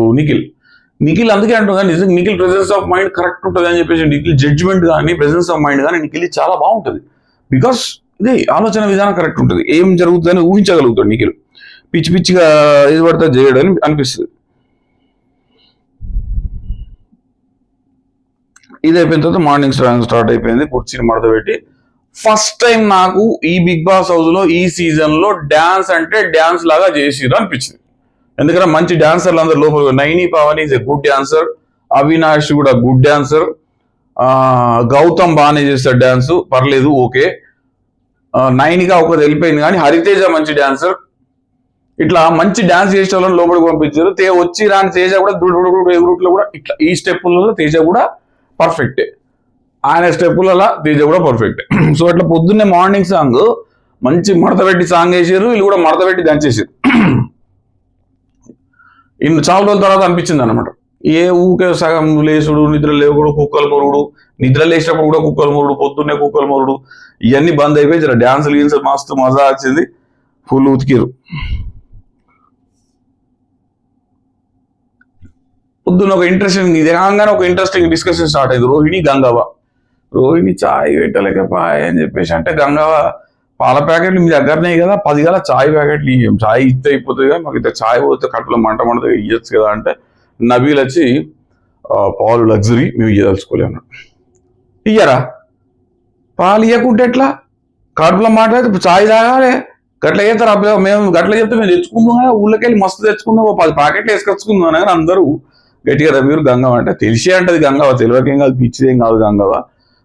నిఖిల్ అందుకే అంటుంది నిజంగా Nikhil presence of mind correct ఉంటుంది అని చెప్పేసి, నిఖిల్ జడ్జ్మెంట్ కానీ ప్రెసెన్స్ ఆఫ్ మైండ్ కానీ నిఖిల్ చాలా బాగుంటుంది. బికాస్ ఇది ఆలోచన విధానం కరెక్ట్ ఉంటుంది, ఏం జరుగుతుందని ఊహించగలుగుతాడు నిఖిల్, పిచ్చిగా ఇది పడితే చేయడని అనిపిస్తుంది. ఇది అయిపోయిన తర్వాత మార్నింగ్ స్టార్ట్ అయిపోయింది, కుర్చీని మడత పెట్టి. ఫస్ట్ టైం నాకు ఈ బిగ్ బాస్ హౌస్ లో ఈ సీజన్ లో డాన్స్ అంటే డాన్స్ లాగా చేసిరు అనిపించింది. ఎందుకంటే మంచి డాన్సర్లు అందరు లోపల, Naini Pavan is a good dancer, Avinash కూడా గుడ్ డాన్సర్, గౌతమ్ బాగానే చేస్తాడు డాన్స్, పర్లేదు ఓకే, నైనిగా ఒకటి వెళ్ళిపోయింది కానీ హరితేజ మంచి డాన్సర్, ఇట్లా మంచి డాన్స్ చేసే వాళ్ళని లోపలికి పంపించారు. వచ్చి రాని తేజ కూడా ఎగురుట్లో కూడా ఇట్లా ఈ స్టెప్పులలో తేజ కూడా పర్ఫెక్టే, ఆయన స్టెప్పులలో తేజ కూడా పర్ఫెక్ట్. సో అట్లా పొద్దున్నే మార్నింగ్ సాంగ్ మంచి మడత పెట్టి సాంగ్ వేసారు, వీళ్ళు కూడా మడత పెట్టి డాన్స్ చేసారు. ఇన్ని చాలా రోజుల తర్వాత అనిపించింది అనమాట, ఏ ఊకే సగం లేసుడు, నిద్ర లేవుడు, కుక్కలు మొరుగుడు, నిద్ర లేచినప్పుడు కూడా కుక్కలు మొరుగుడు, పొద్దున్నే కుక్కలు మొరుగుడు, ఇవన్నీ బంద్ అయిపోయి జర డాన్సులు గీన్సులు మస్తు మజా వచ్చింది, ఫుల్ ఉతికిరు. పొద్దున్న ఒక ఇంట్రెస్టింగ్ డిస్కషన్ స్టార్ట్ అయింది. రోహిణి చాయ్ పెట్టలేకపోయా అని చెప్పేసి అంటే, గంగవ్వ పాల ప్యాకెట్లు మీ దగ్గరనే కదా, 10 గల చాయ్ ప్యాకెట్లు ఇవ్వం, చాయ్ ఇస్తే అయిపోతుంది కదా, మాకు ఇద్దరు చాయ్ పోతే కడుపులో మంట ఇవ్వచ్చు కదా అంటే, నబీల్ వచ్చి పాలు లగ్జరీ మేము ఇయ్యదలుచుకోలే అన్నాడు. ఇయ్యరా పాలు ఇవ్వకుంటే ఎట్లా, కడుపులో మాట్లాడితే చాయ్ తాగాలి, గట్ల చేస్తారు మేము గట్ల చెప్తే మేము తెచ్చుకుందాం కదా, ఊళ్ళకెళ్ళి మస్తు తెచ్చుకుందాం, 10 ప్యాకెట్లు వేసుకొచ్చుకుందాం కానీ అందరూ గట్టిగా మీరు గంగవ్వ అంటే తెలిసే అంటది గంగవ్వ, తెలియకేం కాదు, పిచ్చిదేం కాదు గంగవ్వ,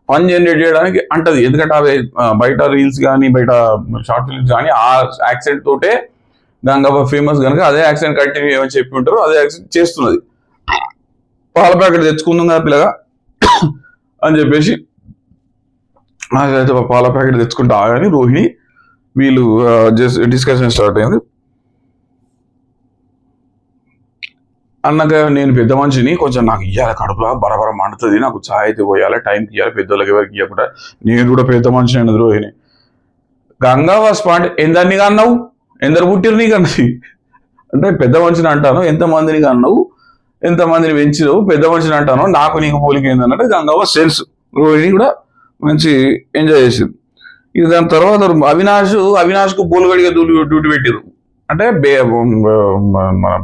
ఫన్ జనరేట్ చేయడానికి అంటది. ఎందుకంటే అవి బయట రీల్స్ కానీ బయట షార్ట్ ఫిల్మ్స్ కానీ ఆ యాక్సెంట్ తోటే గంగవ్వ ఫేమస్ కనుక అదే యాక్సెంట్ కంటిన్యూ ఏమని చెప్పి ఉంటారో అదే యాక్సెంట్ చేస్తున్నది. పాల ప్యాకెట్ తెచ్చుకుందాం కదా పిల్లగా అని చెప్పేసి పాల ప్యాకెట్ తెచ్చుకుంటా కానీ రోహిణి వీళ్ళు డిస్కషన్ స్టార్ట్ అయింది. అన్నాక నేను పెద్ద మనిషిని, కొంచెం నాకు ఇవ్వాలి, కడుపులో బరబర మండుతుంది, నాకు ఛాయ్ అయితే పోయాలి, టైంకి ఇవ్వాలి, పెద్దోళ్ళకి ఎవరికి ఇవ్వకుండా, నేను కూడా పెద్ద మనిషిని అన్నది రోహిణి. గంగవ్వ స్పాట్ ఎందరిని అన్నావు, ఎందరు పుట్టిరు నీకు అన్నది అంటే, పెద్ద మనిషిని అంటాను, ఎంతమందిని అన్నావు, ఎంతమందిని పెంచినావు, పెద్ద మనిషిని అంటాను, నాకు నీకు పోలిక ఏందన్నట్టు గంగవ్వ సెన్స్. రోహిణి కూడా మంచి ఎంజాయ్ చేసింది. ఇక దాని తర్వాత అవినాష్కు బోలుగడిగా డ్యూటీ పెట్టిరు, అంటే మన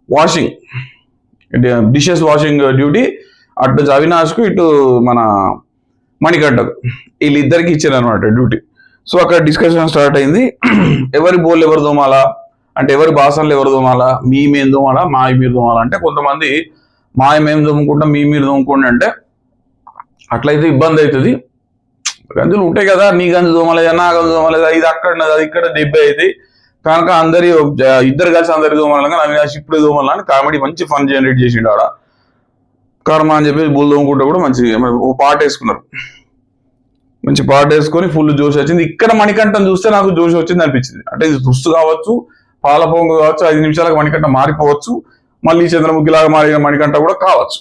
వాషింగ్ డిషెస్ వాషింగ్ డ్యూటీ అటు అవినాష్కు ఇటు మన మణికంఠకు వీళ్ళిద్దరికి ఇచ్చారు అనమాట డ్యూటీ. సో అక్కడ డిస్కషన్ స్టార్ట్ అయింది, ఎవరి బోళ్ళు ఎవరు దోమాలా అంటే, ఎవరి బాసనలు ఎవరు దోమాలా, మేం దోమాలా మావి మీరు దోమాలా అంటే, కొంతమంది మావి మేము దోముకుంటాం మీ మీరు దోముకోండి అంటే, అట్లయితే ఇబ్బంది అవుతుంది, గంజులు ఉంటాయి కదా, నీ గంజు దోమలేదా నా గంజు దోమలేదా, ఇది అక్కడ అది ఇక్కడ దెబ్బ అయితే కనుక ఇద్దరు కలిసి అందరి దోమలు కానీ అవినాష్ ఇప్పుడే దోమలని కామెడీ మంచి ఫన్ జనరేట్ చేసిండు ఆడ. కర్మ అని చెప్పేసి బుల్ దోముకుంటే కూడా మంచి ఓ పాట వేసుకున్నారు, మంచి పాట వేసుకొని ఫుల్ జోష్ వచ్చింది. ఇక్కడ మణికంఠం చూస్తే నాకు జోష్ వచ్చింది అనిపించింది. అంటే ఇది దుస్తు కావచ్చు, పాల పొంగు కావచ్చు, 5 నిమిషాలకు మణికంఠ మారిపోవచ్చు, మళ్ళీ చంద్రముఖిలాగా మారిన మణికంఠ కూడా కావచ్చు.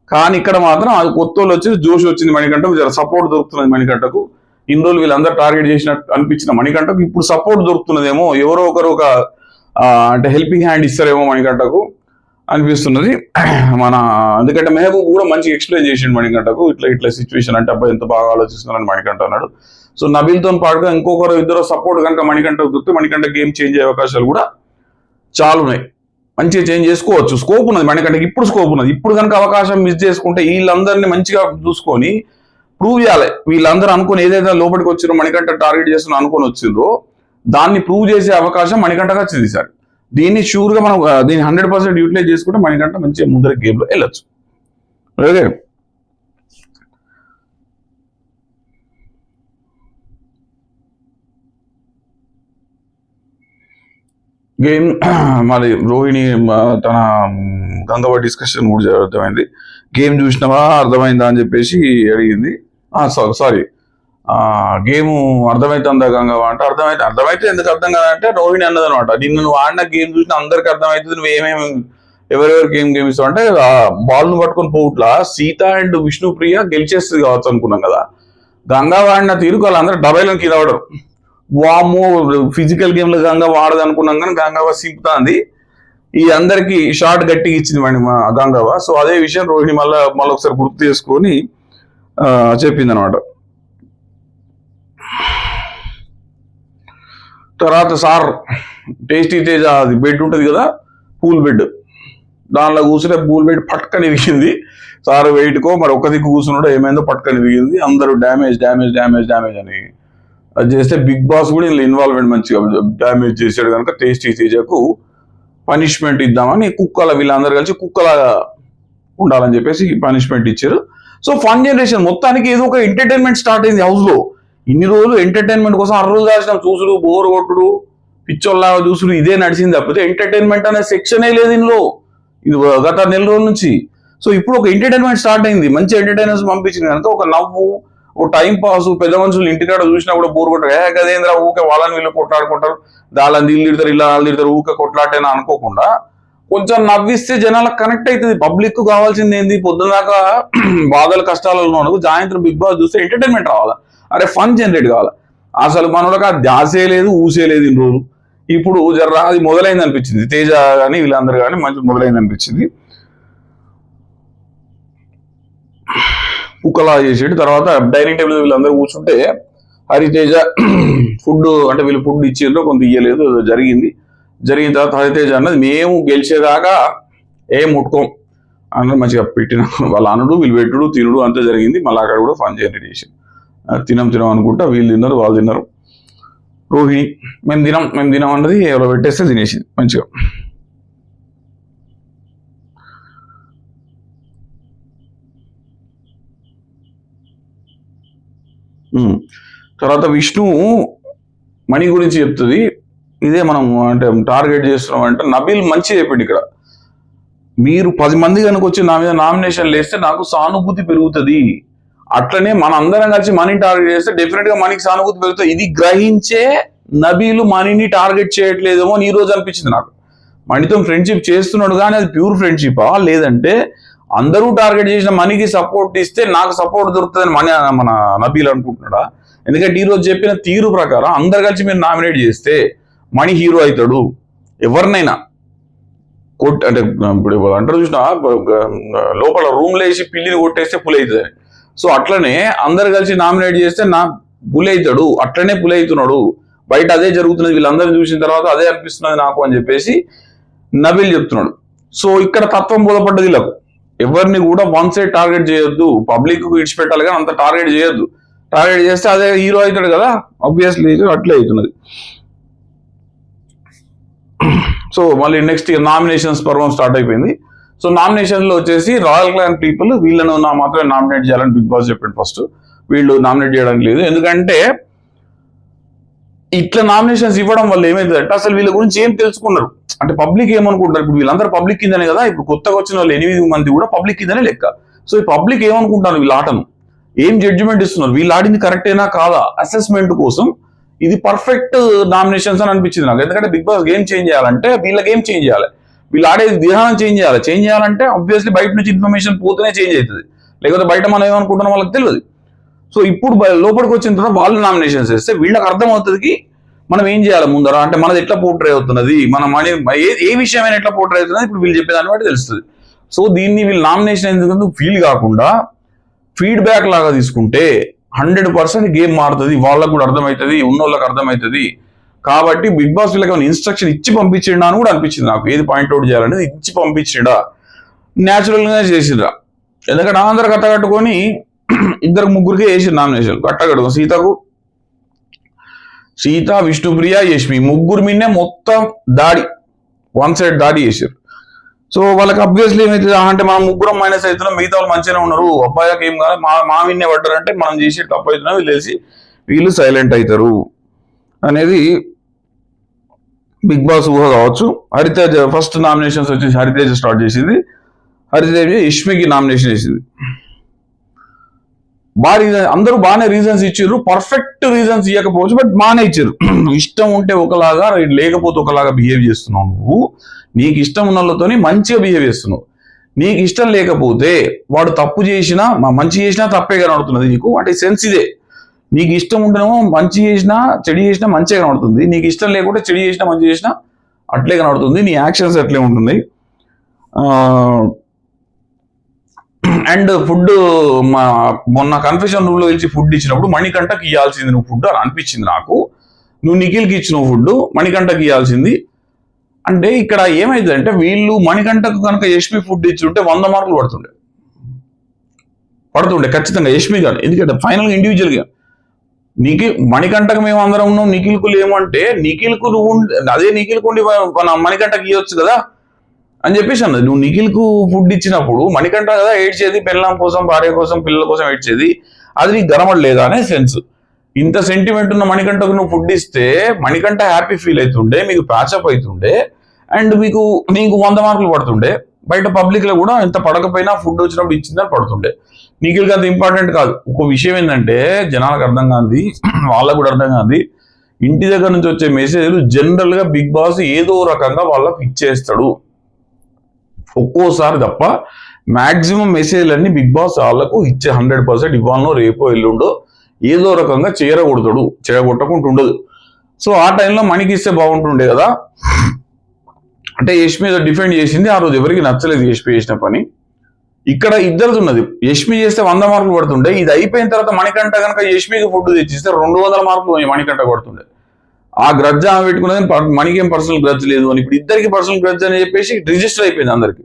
కానీ ఇక్కడ మాత్రం అది కొత్త వాళ్ళు వచ్చి జోష్ వచ్చింది మణికంఠకు, సపోర్ట్ దొరుకుతున్నది మణికంఠకు. ఇన్ని రోజులు వీళ్ళందరూ టార్గెట్ చేసినట్టు అనిపించిన మణికంఠకు ఇప్పుడు సపోర్ట్ దొరుకుతున్నదేమో, ఎవరో ఒకరు ఒక అంటే హెల్పింగ్ హ్యాండ్ ఇస్తారేమో మణికంఠకు అనిపిస్తున్నది. ఎందుకంటే మెహబూబ్ కూడా మంచిగా ఎక్స్ప్లెయిన్ చేసిండు మణికంఠకు, ఇట్లా సిచ్యువేషన్ అంటే అబ్బాయి ఎంత బాగా ఆలోచిస్తున్నారని మణికంఠ అన్నాడు. సో నబీల్తో పాటుగా ఇంకొకరు ఇద్దరు సపోర్ట్ కనుక మణికంఠకు దొరికితే మణికంఠ గేమ్ చేంజ్ అయ్యే అవకాశాలు కూడా చాలా ఉన్నాయి. మంచిగా చేంజ్ చేసుకోవచ్చు. స్కోప్ ఉన్నది మణికంటకి, ఇప్పుడు స్కోప్ ఉన్నది. ఇప్పుడు కనుక అవకాశం మిస్ చేసుకుంటే వీళ్ళందరినీ మంచిగా చూసుకొని ప్రూవ్ చేయాలి. వీళ్ళందరూ అనుకుని ఏదైతే లోపలికి వచ్చిరో మణికంట టార్గెట్ చేస్తున్నా అనుకుని వచ్చిందో దాన్ని ప్రూవ్ చేసే అవకాశం మణికంటగా వచ్చింది సార్. దీన్ని షూర్గా మనం దీన్ని 100% యూటిలైజ్ చేసుకుంటే మణికంట మంచిగా ముందర గేమ్లో వెళ్ళొచ్చు. ఓకే, గేమ్ మరి రోహిణి తన గంగవ్వ డిస్కషన్ కూడా అర్థమైంది. గేమ్ చూసినావా అర్థమైందా అని చెప్పేసి అడిగింది. సారీ, గేమ్ అర్థమవుతుందా గంగవ్వ అంటే అర్థమైతే ఎందుకు అర్థం కాదంటే రోహిణి అన్నది అనమాట. నిన్ను నువ్వు ఆడిన గేమ్ చూసిన అందరికి అర్థమవుతుంది నువ్వు ఏమేమి ఎవరెవరు గేమ్ ఇస్తావు అంటే బాల్ను పట్టుకొని పోవట్లా సీత అండ్ విష్ణుప్రియ గెలిచేస్తుంది కావచ్చు అనుకున్నాం కదా. గంగవ్వ ఆడిన తీరుకు వాళ్ళందరూ డబైలను కింద పడరు. వామో ఫిజికల్ గేమ్లో గంగవ్వ ఆడదు అనుకున్నాం కానీ గంగవ్వ సింపుతాంది. ఈ అందరికి షార్ట్ గట్టిగా ఇచ్చింది మా గంగవ్వ. సో అదే విషయం రోహిణి మళ్ళీ ఒకసారి గుర్తు చేసుకొని చెప్పింది అనమాట. తర్వాత సార్ టేస్టీ తేజ అది బెడ్ ఉంటుంది కదా, పూల్ బెడ్, దానిలో కూర్చుంటే పూల్ బెడ్ పట్టుకొని ఇరిగింది. సార్ వెయిట్కో మరి ఒక్క దిక్కు కూర్చున్నాడో ఏమైందో పట్టుకొని ఇరిగింది. అందరూ డ్యామేజ్ డ్యామేజ్ డ్యామేజ్ డ్యామేజ్ అని అది చేస్తే బిగ్ బాస్ కూడా ఇలా ఇన్వాల్వ్మెంట్ మంచిగా డ్యామేజ్ చేశాడు కనుక టేస్టీ తేజకు పనిష్మెంట్ ఇద్దామని వీళ్ళందరూ కలిసి కుక్కలాగా ఉండాలని చెప్పేసి పనిష్మెంట్ ఇచ్చారు. సో ఫన్ జనరేషన్ మొత్తానికి ఏదో ఒక ఎంటర్టైన్మెంట్ స్టార్ట్ అయింది హౌస్ లో. ఇన్ని రోజులు ఎంటర్టైన్మెంట్ కోసం అర్రులు దాల్సిన చూసుడు, బోర్ కొట్టుడు, పిచ్చోళ్ళలాగా చూసుడు ఇదే నడిచింది తప్పితే ఎంటర్టైన్మెంట్ అనే సెక్షనే లేదు ఇందులో ఇది గత నెల రోజుల నుంచి. సో ఇప్పుడు ఒక ఎంటర్టైన్మెంట్ స్టార్ట్ అయింది, మంచి ఎంటర్టైనర్స్ పంపించింది కనుక ఒక నవ్వు, ఓ టైం పాస్, పెద్ద మనుషులు ఇంటికాడ చూసినా కూడా బోర్ కొట్టారు. గదేంద్ర ఊకే వాళ్ళని వీళ్ళు కొట్లాడుకుంటారు, దాళ్ళని నీళ్ళు తిడతారు, ఇలా వాళ్ళు తిడతారు, ఊకే కొట్లాటేనా అనుకోకుండా కొంచెం నవ్విస్తే జనాలకు కనెక్ట్ అవుతుంది. పబ్లిక్ కావాల్సింది ఏంది, పొద్దున్నాక బాధలు కష్టాలలో ఉండదు, సాయంత్రం బిగ్ బాస్ చూస్తే ఎంటర్టైన్మెంట్ రావాలా, అరే ఫన్ జనరేట్ కావాలా. అసలు మనోళ్ళకి ఆ ధ్యాసే లేదు, ఊసే లేదు ఇన్ని రోజులు. ఇప్పుడు జర్రా అది మొదలైంది అనిపించింది. తేజ కానీ వీళ్ళందరూ కానీ మంచి మొదలైంది అనిపించింది. కుక్కలా చేసేది. తర్వాత డైనింగ్ టేబుల్ వీళ్ళందరూ కూర్చుంటే హరితేజ ఫుడ్ అంటే వీళ్ళు ఫుడ్ ఇచ్చేదో కొంత ఇయ్యలేదు, జరిగిన తర్వాత హరితేజ అన్నది మేము గెలిచేదాకా ఏం ముట్టుకోం అన్నది మంచిగా పెట్టిన వాళ్ళ అనుడు వీళ్ళు పెట్టుడు తినుడు అంతా జరిగింది. మళ్ళీ అక్కడ కూడా ఫన్ జనరేట్ చేసి తినం అనుకుంటా వీళ్ళు తిన్నారు వాళ్ళు తిన్నారు. రోహిణి మేము తినం అన్నది ఎవరో పెట్టేస్తే తినేసింది మంచిగా. తర్వాత విష్ణు మణి గురించి చెప్తుంది. ఇదే మనం అంటే టార్గెట్ చేస్తున్నాం అంటే నబీల్ మంచి చెప్పిండు ఇక్కడ. మీరు 10 మంది కనుక వచ్చి నా మీద నామినేషన్ వేస్తే నాకు సానుభూతి పెరుగుతుంది, అట్లనే మన అందరం కలిసి మనీని టార్గెట్ చేస్తే డెఫినెట్ గా మనకి సానుభూతి పెరుగుతుంది. ఇది గ్రహించే నబీలు మనీని టార్గెట్ చేయట్లేదేమో అని ఈ రోజు అనిపించింది నాకు. మనీతో ఫ్రెండ్షిప్ చేస్తున్నాడు కానీ అది ప్యూర్ ఫ్రెండ్షిపా, లేదంటే అందరూ టార్గెట్ చేసిన మనీకి సపోర్ట్ ఇస్తే నాకు సపోర్ట్ దొరుకుతుందని మన నబీల్ అనుకుంటున్నాడా? ఎందుకంటే ఈ రోజు చెప్పిన తీరు ప్రకారం అందరు కలిసి మీరు నామినేట్ చేస్తే మణి హీరో అవుతాడు. ఎవరినైనా అంటే ఇప్పుడు అంటారు చూసిన లోపల రూమ్ లో వేసి పిల్లిని కొట్టేస్తే పులి అవుతుంది. సో అట్లనే అందరు కలిసి నామినేట్ చేస్తే నా పులి అవుతాడు, అట్లనే పులి అవుతున్నాడు. బయట అదే జరుగుతున్నది, వీళ్ళందరూ చూసిన తర్వాత అదే అనిపిస్తున్నది నాకు అని చెప్పేసి నబీల్ చెప్తున్నాడు. సో ఇక్కడ తత్వం బోధపడ్డది వీళ్ళకు, ఎవరిని కూడా వన్ సైడ్ టార్గెట్ చేయొద్దు, పబ్లిక్ ఇడిచిపెట్టాలి కానీ అంత టార్గెట్ చేయొద్దు. టార్గెట్ చేస్తే అదే హీరో అవుతాడు కదా, ఆబ్వియస్లీ అట్లే అవుతున్నది. సో మళ్ళీ నెక్స్ట్ నామినేషన్స్ పర్వం స్టార్ట్ అయిపోయింది. సో నామినేషన్ లో వచ్చేసి రాయల్ క్లాన్ పీపుల్ వీళ్ళను మాత్రమే నామినేట్ చేయాలని బిగ్ బాస్ చెప్పాడు. ఫస్ట్ వీళ్ళు నామినేట్ చేయడానికి లేదు, ఎందుకంటే ఇట్లా నామినేషన్స్ ఇవ్వడం వల్ల ఏమైందంటే అసలు వీళ్ళ గురించి ఏం తెలుసుకున్నారు అంటే పబ్లిక్ ఏమనుకుంటారు. ఇప్పుడు వీళ్ళందరూ పబ్లిక్ కిందనే కదా, ఇప్పుడు కొత్తగా వచ్చిన వాళ్ళు 8 మంది కూడా పబ్లిక్ కిందనే లెక్క. సో ఈ పబ్లిక్ ఏమనుకుంటారు, వీళ్ళ ఆటను ఏం జడ్జిమెంట్ ఇస్తున్నారు, వీళ్ళు ఆడింది కరెక్టేనా కాదా అసెస్మెంట్ కోసం ఇది పర్ఫెక్ట్ నామినేషన్స్ అని అనిపించింది నాకు. ఎందుకంటే బిగ్ బాస్ గేమ్ చేంజ్ చేయాలంటే వీళ్ళ గేమ్ చేంజ్ చేయాలి, వీళ్ళు ఆడే విధానం చేంజ్ చేయాలంటే ఆబ్వియస్లీ బయట నుంచి ఇన్ఫర్మేషన్ పోతేనే చేంజ్ అవుతుంది, లేకపోతే బయట మనం ఏమనుకుంటున్నాం వాళ్ళకి తెలియదు. సో ఇప్పుడు లోపలికి వచ్చిన తర్వాత వాళ్ళు నామినేషన్స్ చేస్తే వీళ్ళకి అర్థమవుతుంది మనం ఏం చేయాలి ముందర, అంటే మనది ఎట్లా పోర్ట్రే అవుతున్నది, మన మనీ ఏ విషయమైనా ఎట్లా పోర్ట్రే అవుతున్నది ఇప్పుడు వీళ్ళు చెప్పేదాన్ని బట్టి తెలుస్తుంది. సో దీన్ని వీళ్ళు నామినేషన్ ఎందుకు ఫీల్ కాకుండా ఫీడ్బ్యాక్ లాగా తీసుకుంటే 100% గేమ్ మారుతుంది, వాళ్ళకు కూడా అర్థమవుతుంది, ఉన్నోళ్ళకి అర్థమవుతుంది. కాబట్టి బిగ్ బాస్ వీళ్ళకి ఏమైనా ఇన్స్ట్రక్షన్ ఇచ్చి పంపించిండా అని కూడా అనిపించింది నాకు. ఏది పాయింట్అవుట్ చేయాలనేది ఇచ్చి పంపించిండా, న్యాచురల్గా చేసిండ్రా. ఎందుకంటే అందరు కట్టగట్టుకొని ఇద్దరు ముగ్గురికి వేసి నామినేషన్ కట్టగట్టుకో, సీత, విష్ణుప్రియ, యష్మి ముగ్గురు మీనే మొత్తం దాడి, వన్ సైడ్ దాడి చేశారు. సో వాళ్ళకి అబ్వియస్లీ ఏమైతుంది అంటే మనం ముగ్గురం మైనస్ అవుతున్నాం, మిగతా వాళ్ళు మంచిగానే ఉన్నారు, అబ్బాయికి ఏం కాదు, మా విన్నే పడ్డారంటే మనం చేసి తప్పు అవుతున్నాం, వీళ్ళు తెలిసి వీళ్ళు సైలెంట్ అవుతారు అనేది బిగ్ బాస్ ఊహ కావచ్చు. హరితేజ ఫస్ట్ నామినేషన్స్ వచ్చేసి హరితేజ స్టార్ట్ చేసింది. హరితేజ యష్మికి నామినేషన్ చేసింది. అందరూ బాగానే రీజన్స్ ఇచ్చారు, పర్ఫెక్ట్ రీజన్స్ ఇవ్వకపోవచ్చు, బట్ బాగానే ఇచ్చారు. ఇష్టం ఉంటే ఒకలాగా, లేకపోతే ఒకలాగా బిహేవ్ చేస్తున్నావు నువ్వు. నీకు ఇష్టం ఉన్న వాళ్ళతోని మంచిగా బిహేవ్ చేస్తున్నావు. నీకు ఇష్టం లేకపోతే వాడు తప్పు చేసినా మంచి చేసినా తప్పే కనబడుతున్నది నీకు. అంటే సెన్స్ ఇదే, నీకు ఇష్టం ఉంటేనేమో మంచి చేసినా చెడు చేసినా మంచిగా కనబడుతుంది, నీకు ఇష్టం లేకుంటే చెడు చేసినా మంచి చేసినా అట్లే కనబడుతుంది, నీ యాక్షన్స్ అట్లే ఉంటుంది. అండ్ ఫుడ్ మొన్న కన్ఫెషన్ రూమ్ లో వెళ్ళి ఫుడ్ ఇచ్చినప్పుడు మణికంఠకి ఇవ్వాల్సింది నువ్వు ఫుడ్ అని అనిపించింది నాకు. నువ్వు నిఖిల్కి ఇచ్చినావు ఫుడ్, మణికంఠకి ఇవ్వాల్సింది. అంటే ఇక్కడ ఏమైందంటే వీళ్ళు మణికంఠకు కనుక యష్మి ఫుడ్ ఇచ్చుంటే 100 మార్కులు పడుతుండే ఖచ్చితంగా యష్మి గారు. ఎందుకంటే ఫైనల్గా ఇండివిజువల్గా మణికంఠకు మేము అందరం ఉన్నాం, నిఖిల్కు లేమంటే నిఖిల్కు నువ్వు అదే నిఖిల్కు ఉండి మణికంఠకి ఇవ్వచ్చు కదా అని చెప్పేసి అన్నది. నువ్వు నిఖిల్కు ఫుడ్ ఇచ్చినప్పుడు మణికంఠ కదా ఏడ్చేది, పిల్లల కోసం, భార్య కోసం, పిల్లల కోసం ఏడ్చేది, అది నీకు గనమడలేదా అనే సెన్స్. ఇంత సెంటిమెంట్ ఉన్న మణికంఠకు నువ్వు ఫుడ్ ఇస్తే మణికంఠ హ్యాపీ ఫీల్ అవుతుండే, మీకు ప్యాచప్ అవుతుండే, అండ్ నీకు 100 మార్కులు పడుతుండే. బయట పబ్లిక్ లో కూడా ఎంత పడకపోయినా ఫుడ్ వచ్చినప్పుడు ఇచ్చిందని పడుతుండే. నిఖిల్కి అంత ఇంపార్టెంట్ కాదు. ఒక విషయం ఏంటంటే జనాలకు అర్థం కాదు, వాళ్ళకు కూడా అర్థం కాదు, ఇంటి దగ్గర నుంచి వచ్చే మెసేజ్లు జనరల్ గా బిగ్ బాస్ ఏదో రకంగా వాళ్ళకి ఇచ్చేస్తాడు. ఒక్కోసారి తప్ప మాక్సిమం మెసేజ్లన్నీ బిగ్ బాస్ వాళ్ళకు ఇచ్చే 100% ఇవ్వాలనో రేపో ఎల్లుండో ఏదో రకంగా చెడగొట్టకుండా ఉండదు. సో ఆ టైంలో మనకి ఇస్తే బాగుంటుండే కదా. అంటే యష్మి ఏదో డిఫెండ్ చేసింది, ఆ రోజు ఎవరికి నచ్చలేదు యష్మి చేసిన పని. ఇక్కడ ఇద్దరిది ఉన్నది, యష్మి చేస్తే 100 మార్కులు పడుతుండే, ఇది అయిపోయిన తర్వాత మణికంఠ కనుక యష్మికి ఫుడ్ తెచ్చిస్తే 200 మార్కులు మణికంఠ పడుతుండే. ఆ గ్రడ్జ్ ఆమె పెట్టుకున్నది, మనకి ఏం పర్సనల్ గ్రడ్జ్ లేదు అని ఇప్పుడు ఇద్దరికి పర్సనల్ గ్రడ్జ్ అని చెప్పేసి రిజిస్టర్ అయిపోయింది అందరికి,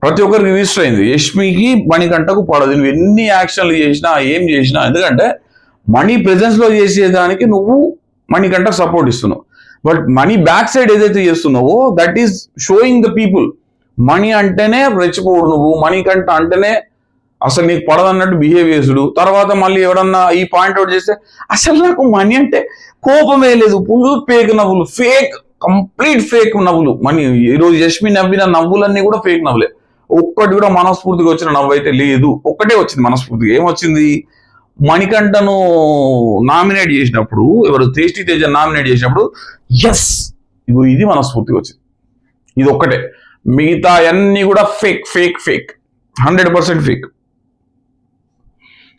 ప్రతి ఒక్కరికి రిజిస్టర్ అయింది. యష్మికి మణికంఠకు పడదు. నువ్వు ఎన్ని యాక్షన్లు చేసినా ఏం చేసినా, ఎందుకంటే మనీ ప్రెజెన్స్ లో చేసేదానికి నువ్వు మణికంఠ సపోర్ట్ ఇస్తున్నావు, బట్ మనీ బ్యాక్ సైడ్ ఏదైతే చేస్తున్నావో that is showing the people. Money అంటేనే రెచ్చిపోడు నువ్వు, మణికంఠ అంటేనే అసలు నీకు పడదన్నట్టు బిహేవ్ చేసుడు. తర్వాత మళ్ళీ ఎవడన్నా ఈ పాయింట్అవుట్ చేస్తే అసలు నాకు మనీ అంటే కోపమే లేదు, ఫుల్ ఫేక్ నవ్వులు, కంప్లీట్ ఫేక్ నవ్వులు. మనీ ఈరోజు యష్మి నవ్విన నవ్వులన్నీ కూడా ఫేక్ నవ్వులే, ఒక్కటి కూడా మనస్ఫూర్తిగా వచ్చిన నవ్వు అయితే లేదు. ఒక్కటే వచ్చింది మనస్ఫూర్తిగా, ఏమొచ్చింది, మణికంఠను నామినేట్ చేసినప్పుడు, ఎవరు టేస్టీ తేజ నామినేట్ చేసినప్పుడు ఎస్ ఇది మనస్ఫూర్తిగా వచ్చింది, ఇది ఒక్కటే. మిగతా అన్ని కూడా ఫేక్ 100% ఫేక్.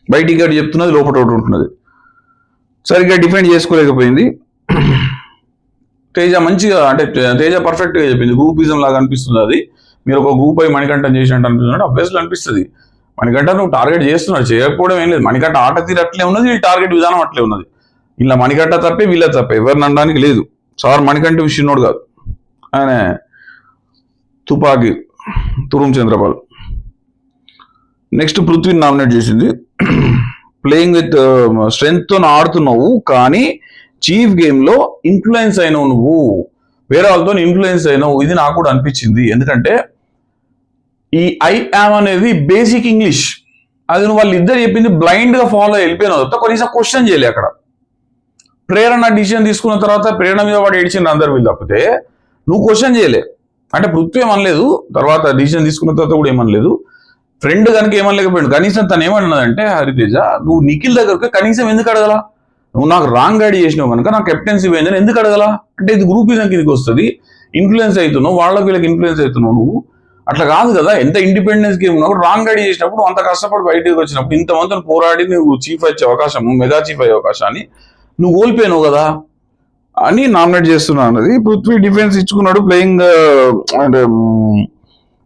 బయటికి ఒకటి చెప్తున్నది, లోపల ఒకటి ఉంటున్నది. సరిగ్గా డిఫెండ్ చేసుకోలేకపోయింది తేజ. మంచిగా అంటే తేజ పర్ఫెక్ట్గా చెప్పింది, గ్రూపిజం లాగా అనిపిస్తుంది అది. మీరు ఒక గ్రూప్ అయి మణికంఠం చేసినట్టు అనిపిస్తున్నాడు, అబ్వియస్లీ అనిపిస్తుంది. మణికంఠ నువ్వు టార్గెట్ చేస్తున్నాడు, చేయకపోవడం ఏం లేదు. మణికంఠ ఆట తీరు అట్లే ఉన్నది, వీళ్ళ టార్గెట్ విధానం అట్లే ఉన్నది. ఇలా మణికంఠ తప్పే వీళ్ళ తప్పే, ఎవరిని అనడానికి లేదు. సార్ మణికంఠ విషయంలోడు కాదు, ఆయన తుపాకి తురుం చంద్రపాల్. నెక్స్ట్ పృథ్వీని నామినేట్ చేసింది. ప్లేయింగ్ విత్ స్ట్రెంగ్త్ తో ఆడుతున్నావు, కానీ చీఫ్ గేమ్ లో ఇన్ఫ్లుయెన్స్ అయినావు, నువ్వు వేరే వాళ్ళతో ఇన్ఫ్లుయెన్స్ అయినావు. ఇది నాకు కూడా అనిపించింది. ఎందుకంటే ఈ ఐ యామ్ అనేది బేసిక్ ఇంగ్లీష్, అది నువ్వు వాళ్ళిద్దరు చెప్పింది బ్లైండ్ గా ఫాలో వెళ్ళిపోయినావు తప్ప కనీసం క్వశ్చన్ చేయలే. అక్కడ ప్రేరణ డిసిజన్ తీసుకున్న తర్వాత ప్రేరణ మీద వాడు ఏడిచింది అందరు వీళ్ళు తప్పితే నువ్వు క్వశ్చన్ చేయలే. అంటే పృథ్వీ ఏమనలేదు, తర్వాత డిసిజన్ తీసుకున్న తర్వాత కూడా ఏమనలేదు. ఫ్రెండ్ కనుక ఏమనలేకపోయాడు, కనీసం తను ఏమన్నదంటే హరితేజ నువ్వు నిఖిల్ దగ్గరకు కనీసం ఎందుకు అడగలా, నువ్వు నాకు రాంగ్ గైడ్ చేసినావు కనుక నాకు కెప్టెన్సీ పోయిందని ఎందుకు అడగలా. అంటే ఇది గ్రూపిజం కిందకి వస్తుంది, ఇన్ఫ్లుయెన్స్ అవుతున్నావు, వాళ్ళకి వీళ్ళకి ఇన్ఫ్లుయెన్స్ అవుతున్నావు నువ్వు. అట్లా కాదు కదా, ఎంత ఇండిపెండెన్స్ గేమ్ ఉన్నప్పుడు రాంగ్ గైడ్ చేసినప్పుడు, అంత కష్టపడి బయటకు వచ్చినప్పుడు, ఇంతమందిని పోరాడి నువ్వు చీఫ్ వచ్చే అవకాశము, మెగా చీఫ్ అయ్యే అవకాశాన్ని నువ్వు కోల్పోయినావు కదా అని నామినేట్ చేస్తున్నా అన్నది. పృథ్వీ డిఫెన్స్ ఇచ్చుకున్నాడు, ప్లేయింగ్ అంటే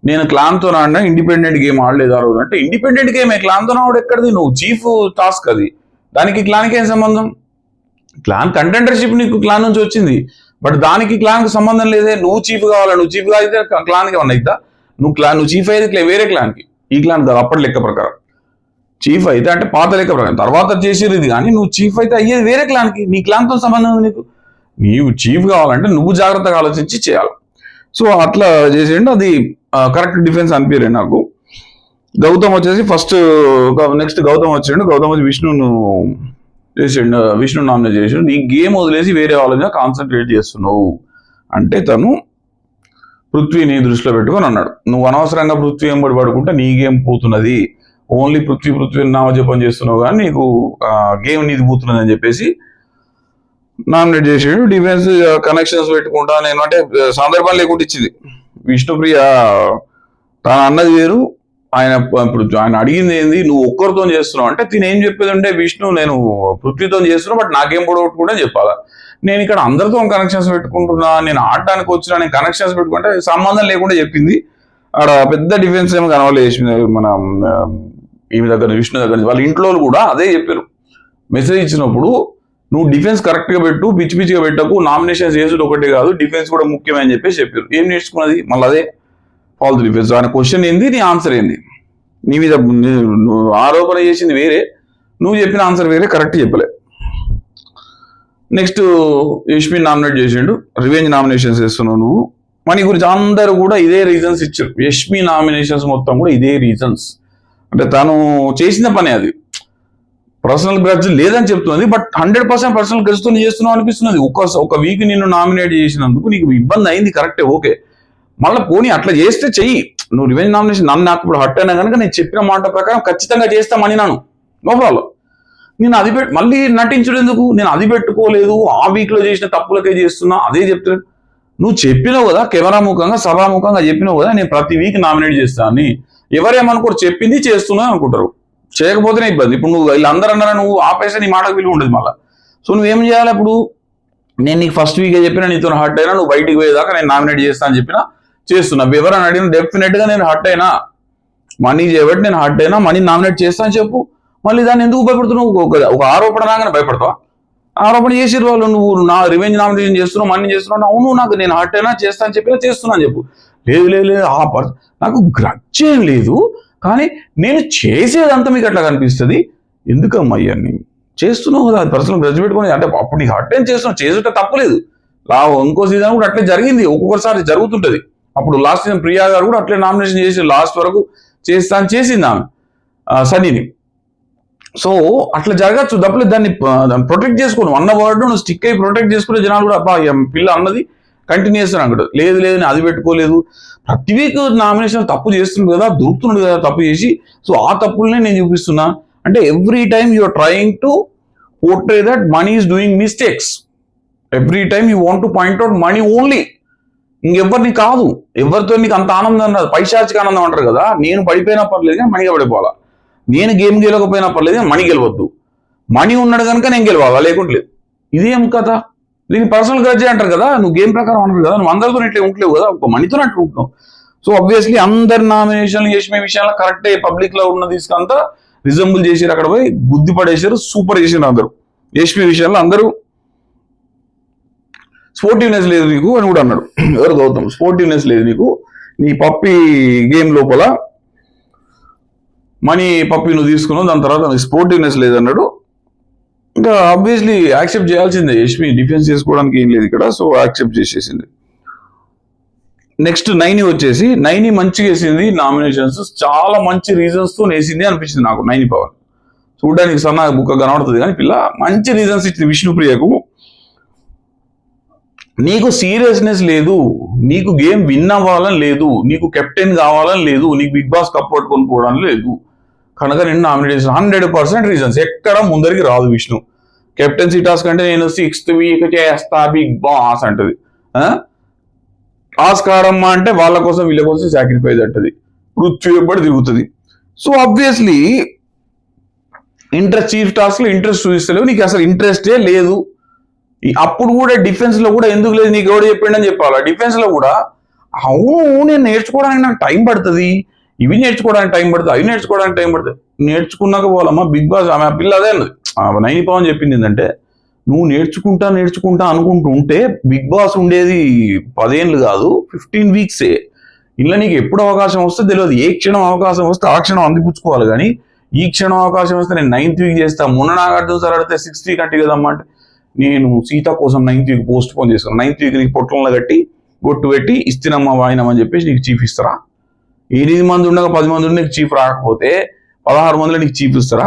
నేను క్లాన్తో ఆడినా, ఇండిపెండెంట్ గేమ్ ఆడలేదు ఆ రోజు. అంటే ఇండిపెండెంట్ గేమ్ క్లాన్తో ఆవిడ ఎక్కడిది, నువ్వు చీఫ్ టాస్క్ అది, దానికి క్లాన్కి ఏం సంబంధం. క్లాన్ కంటెండర్షిప్ నీకు క్లాన్ నుంచి వచ్చింది, బట్ దానికి క్లాన్కి సంబంధం లేదే. నువ్వు చీఫ్ కావాలా, నువ్వు చీఫ్ గా అయితే క్లాన్కి ఏమన్నా అవుతా? నువ్వు చీఫ్ అయితే వేరే క్లాన్కి, ఈ క్లాన్ కాదు అప్పటి లెక్క ప్రకారం. చీఫ్ అయితే అంటే పాత లెక్క ప్రకారం తర్వాత చేసేది ఇది, కానీ నువ్వు చీఫ్ అయితే అయ్యేది వేరే క్లాన్కి, నీ క్లాన్తో సంబంధం ఉంది నీకు. నీవు చీఫ్ కావాలంటే నువ్వు జాగ్రత్తగా ఆలోచించి చేయాలి. సో అట్లా చేసేయండి, అది కరెక్ట్ డిఫెన్స్ అనిపించలేదు నాకు. గౌతమ్ వచ్చేసి ఫస్ట్, నెక్స్ట్ గౌతమ్ వచ్చాడు. గౌతమ్ వచ్చి విష్ణును చేసాడు, విష్ణు నామినేట్ చేసాడు. నీ గేమ్ వదిలేసి వేరే వాళ్ళ మీద కాన్సన్ట్రేట్ చేస్తున్నావు అంటే తను పృథ్వీని దృష్టిలో పెట్టుకొని అన్నాడు, నువ్వు అనవసరంగా పృథ్వీ ఎంబడి పడుకుంటే నీ గేమ్ పోతున్నది, ఓన్లీ పృథ్వీ నామజపం చేస్తున్నావు కానీ నీకు గేమ్ నీది పోతున్నది అని చెప్పేసి నామినేట్ చేసాడు. డిఫెన్స్ కనెక్షన్స్ పెట్టుకుంటా నేను అంటే సందర్భం లేకుండా ఇచ్చింది. విష్ణుప్రియ తను అన్నది వేరు, ఇప్పుడు ఆయన అడిగింది ఏంది, నువ్వు ఒక్కరితో చేస్తున్నావు అంటే తిని ఏం చెప్పేది అంటే, విష్ణు నేను పృథ్వీతో చేస్తున్నా బట్ నాకేం పొడగొట్టుకుంటే చెప్పాలా, నేను ఇక్కడ అందరితో కనెక్షన్స్ పెట్టుకుంటున్నా, నేను ఆడటానికి వచ్చినా, నేను కనెక్షన్స్ పెట్టుకుంటే సంబంధం లేకుండా చెప్పింది. ఆడ పెద్ద డిఫెన్స్ ఏమో కనవలేదు మన ఈమె దగ్గర, విష్ణు దగ్గర నుంచి. వాళ్ళ ఇంట్లో కూడా అదే చెప్పారు, మెసేజ్ ఇచ్చినప్పుడు నువ్వు డిఫెన్స్ కరెక్ట్ గా పెట్టు, పిచ్చిగా పెట్టకు, నామినేషన్స్ చేసుడు ఒకటే కాదు డిఫెన్స్ కూడా ముఖ్యమే అని చెప్పేసి చెప్పారు. ఏం నేర్చుకున్నది మళ్ళీ అదే ఫాల్తు డిఫెన్స్. ఆయన క్వశ్చన్ ఏంది, నీ ఆన్సర్ ఏంది, నీ మీద నువ్వు ఆరోపణ చేసింది వేరే, నువ్వు చెప్పిన ఆన్సర్ వేరే, కరెక్ట్ చెప్పలే. నెక్స్ట్ యష్మి నామినేట్ చేసిండు, రివెంజ్ నామినేషన్స్ చేస్తున్నావు నువ్వు. మనీ గురించి అందరూ కూడా ఇదే రీజన్స్ ఇచ్చారు. యష్మి నామినేషన్స్ మొత్తం కూడా ఇదే రీజన్స్, అంటే తను చేసిన పని అది, పర్సనల్ గ్రడ్జ్ లేదని చెప్తున్నది, బట్ 100% పర్సనల్ గ్రడ్జ్తో చేస్తున్నావు అనిపిస్తున్నది. ఒక వీక్ నిన్ను నామినేట్ చేసినందుకు నీకు ఇబ్బంది అయింది, కరెక్టే, ఓకే, మళ్ళీ పోనీ అట్లా చేస్తే చెయ్యి. నువ్వు రివెంజ్ నామినేషన్ నాకు ఇప్పుడు హర్ట్ అయినా కనుక నేను చెప్పిన మాట ప్రకారం ఖచ్చితంగా చేస్తామని నాను, నో ప్రాబ్లం. నేను అది మళ్ళీ నటించడం ఎందుకు, నేను అది పెట్టుకోలేదు, ఆ వీక్ లో చేసిన తప్పులకే చేస్తున్నా, అదే చెప్తున్నాను. నువ్వు చెప్పినావు కదా, కెమెరాముఖంగా సభాముఖంగా చెప్పినావు కదా, నేను ప్రతి వీక్ నామినేట్ చేస్తాను అని. ఎవరేమనుకోరు, చెప్పింది చేస్తున్నా అనుకుంటారు, చేయకపోతేనే ఇబ్బంది. ఇప్పుడు నువ్వు వీళ్ళందరూ అన్నారా, నువ్వు ఆపేస్తే నీ మాటకు విలువ ఉండదు మళ్ళీ. సో నువ్వేం చేయాలి, ఇప్పుడు నేను నీకు ఫస్ట్ వీకే చెప్పినా, నీతో హర్ట్ అయినా, నువ్వు బయటికి పోయేదాకా నేను నామినేట్ చేస్తా అని చెప్పినా చేస్తున్నా. ఎవరైనా అడిగిన డెఫినెట్ గా నేను హర్ట్ అయినా, మనీ చేయబట్టి నేను హర్ట్ అయినా, మనీ నామినేట్ చేస్తా అని చెప్పు. మళ్ళీ దాన్ని ఎందుకు భయపడుతున్నావు? ఒక ఆరోపణ రాగానే భయపడతావా? ఆరోపణ చేసిరు వాళ్ళు, నువ్వు నా రివెంజ్ నామినేషన్ చేస్తున్నావు, మనీ చేస్తున్నావు, అవును నాకు నేను హర్ట్ అయినా చేస్తా అని చెప్పినా చేస్తున్నా అని చెప్పు. లేదు నాకు గ్రడ్జ్ ఏం లేదు, కానీ నేను చేసేదంతా మీకు అట్లా కనిపిస్తుంది, ఎందుకమ్మా ఇవన్నీ చేస్తున్నావు కదా, పర్సనల్ గ్రడ్జ్ పెట్టుకుని అంటే అప్పుడు నీకు హర్ట్ ఏం చేస్తున్నావు, చేసుంటే తప్పలేదు. ఇంకో సీజన్ కూడా అట్లే జరిగింది, ఒక్కొక్కసారి జరుగుతుంటది. అప్పుడు లాస్ట్ సీజన్ ప్రియా గారు కూడా అట్లే నామినేషన్ చేసి లాస్ట్ వరకు చేసింది ఆమె సన్నీని. సో అట్లా జరగచ్చు, తప్పలేదు. దాన్ని ప్రొటెక్ట్ చేసుకోను అన్న వర్డ్ నువ్వు స్టిక్ అయ్యి ప్రొటెక్ట్ చేసుకునే జనాలు కూడా అబ్బా పిల్ల అన్నది కంటిన్యూ చేస్తాను అనుకుంటారు. లేదు నేను అది పెట్టుకోలేదు, ప్రతి వీక్ నామినేషన్ తప్పు చేస్తున్నాడు కదా, దొరుకుతున్నాడు కదా తప్పు చేసి, సో ఆ తప్పులనే నేను చూపిస్తున్నా అంటే every time you're trying to portray that Mani is doing mistakes. Every time you want to point out Mani only, ఇంకెవ్వరిని కాదు. ఎవరితో నీకు అంత ఆనందం రాదు, పైశాచిక ఆనందం అంటారు కదా, నేను పడిపోయినా పర్లేదు కానీ మణిగా పడిపోవాలా, నేను గేమ్ గెలవకపోయినా పర్లేదు కానీ మణి గెలవద్దు, మణి ఉన్నాడు కనుక నేను గెలవాలా, లేకుంటే ఇదేం కథ. దీన్ని పర్సనల్ గ్రడ్జ్ అంటారు కదా, నువ్వు గేమ్ ప్రకారం అంటారు కదా, నువ్వు అందరితో ఇట్లా ఉంటలేవు కదా, ఒక మణితో అట్లా ఉంటున్నావు. సో ఆబ్వియస్లీ అందరి నామినేషన్లు యష్మి విషయాల్లో కరెక్టే, పబ్లిక్ లో ఉన్న తీసుకంతా రిజంబుల్ చేసారు, అక్కడ పోయి బుద్ధి పడేసారు, సూపర్ చేసారు అందరూ. యష్మి విషయాల్లో అందరూ స్పోర్టివ్నెస్ లేదు నీకు అని కూడా అన్నాడు. ఎవరు గౌతమ్, స్పోర్టివ్నెస్ లేదు నీకు, నీ పప్పి గేమ్ లోపల మనీ పప్పి నువ్వు తీసుకున్నావు, దాని తర్వాత స్పోర్టివ్నెస్ లేదన్నాడు. ఇంకా ఆబ్వియస్లీ యాక్సెప్ట్ చేయాల్సిందే, యష్మి డిఫెన్స్ చేసుకోవడానికి ఏం లేదు ఇక్కడ, సో యాక్సెప్ట్ చేసేసింది. నెక్స్ట్ నైని వచ్చేసి, నైని మంచిగా వేసింది నామినేషన్స్, చాలా మంచి రీజన్స్ తో వేసింది అనిపించింది నాకు. నైని పవన్ చూడడానికి సన్న బుక్క కనబడుతుంది కానీ పిల్ల మంచి రీజన్స్ ఇచ్చింది విష్ణుప్రియకు. నీకు సీరియస్నెస్ లేదు, నీకు గేమ్ విన్ అవ్వాలని లేదు, నీకు కెప్టెన్ కావాలని లేదు, నీకు బిగ్ బాస్ కప్ పట్టుకొని పోవడానికి లేదు కనుక నేను నామినేట్ చేసిన 100% రీజన్స్. ఎక్కడ ముందరికి రాదు విష్ణు. కెప్టెన్సీ టాస్క్ అంటే నేను 6th వీక్ చేస్తా బిగ్ బాస్ అంటది, టాస్క్ ఆడమ్మా అంటే వాళ్ళ కోసం వీళ్ళ కోసం సాక్రిఫైస్ అంటది, పృథ్వీ ఎప్పుడు తిరుగుతుంది. సో ఆబ్వియస్లీ చీఫ్ టాస్క్ లో ఇంట్రెస్ట్ చూపిస్తలేవు, నీకు అసలు ఇంట్రెస్టే లేదు. అప్పుడు కూడా డిఫెన్స్ లో కూడా ఎందుకు లేదు నీకు ఎవడు చెప్పిండు అని చెప్పాలా. డిఫెన్స్ లో కూడా అవును నేను నేర్చుకోవడానికి నాకు టైం పడుతుంది, ఇవి నేర్చుకోవడానికి టైం పడుతుంది, అవి నేర్చుకోవడానికి టైం పడుతుంది, నేర్చుకున్నాక పోవాలమ్మా. బిగ్ బాస్ ఆమె పిల్ల అదే అన్నది, నైని పవన్ చెప్పింది ఏంటంటే నువ్వు నేర్చుకుంటా అనుకుంటూ ఉంటే బిగ్ బాస్ ఉండేది 10 ఏళ్ళు కాదు, 15 వీక్సే. ఇలా నీకు ఎప్పుడు అవకాశం వస్తే తెలియదు. ఏ క్షణం అవకాశం వస్తే ఆ క్షణం అందిపుచ్చుకోవాలి. కానీ ఈ క్షణం అవకాశం వస్తే నేను 9th వీక్ చేస్తా, మొన్న నాగార్జున సార్ అడిగితే 6th వీక్ అంటే కదమ్మా అంటే, నేను సీత కోసం 9th వీక్ పోస్ట్ పోన్ చేసుకున్నాను. 9th వీక్ నీకు పొట్టంలో కట్టి గొట్టు పెట్టి ఇస్తినమ్మా వాయినమని చెప్పేసి నీకు చీఫ్ ఇస్తారా? 8 మంది ఉండగా 10 మంది ఉండి నీకు చీఫ్ రాకపోతే 16 మందిలో నీకు చీఫ్ ఇస్తారా?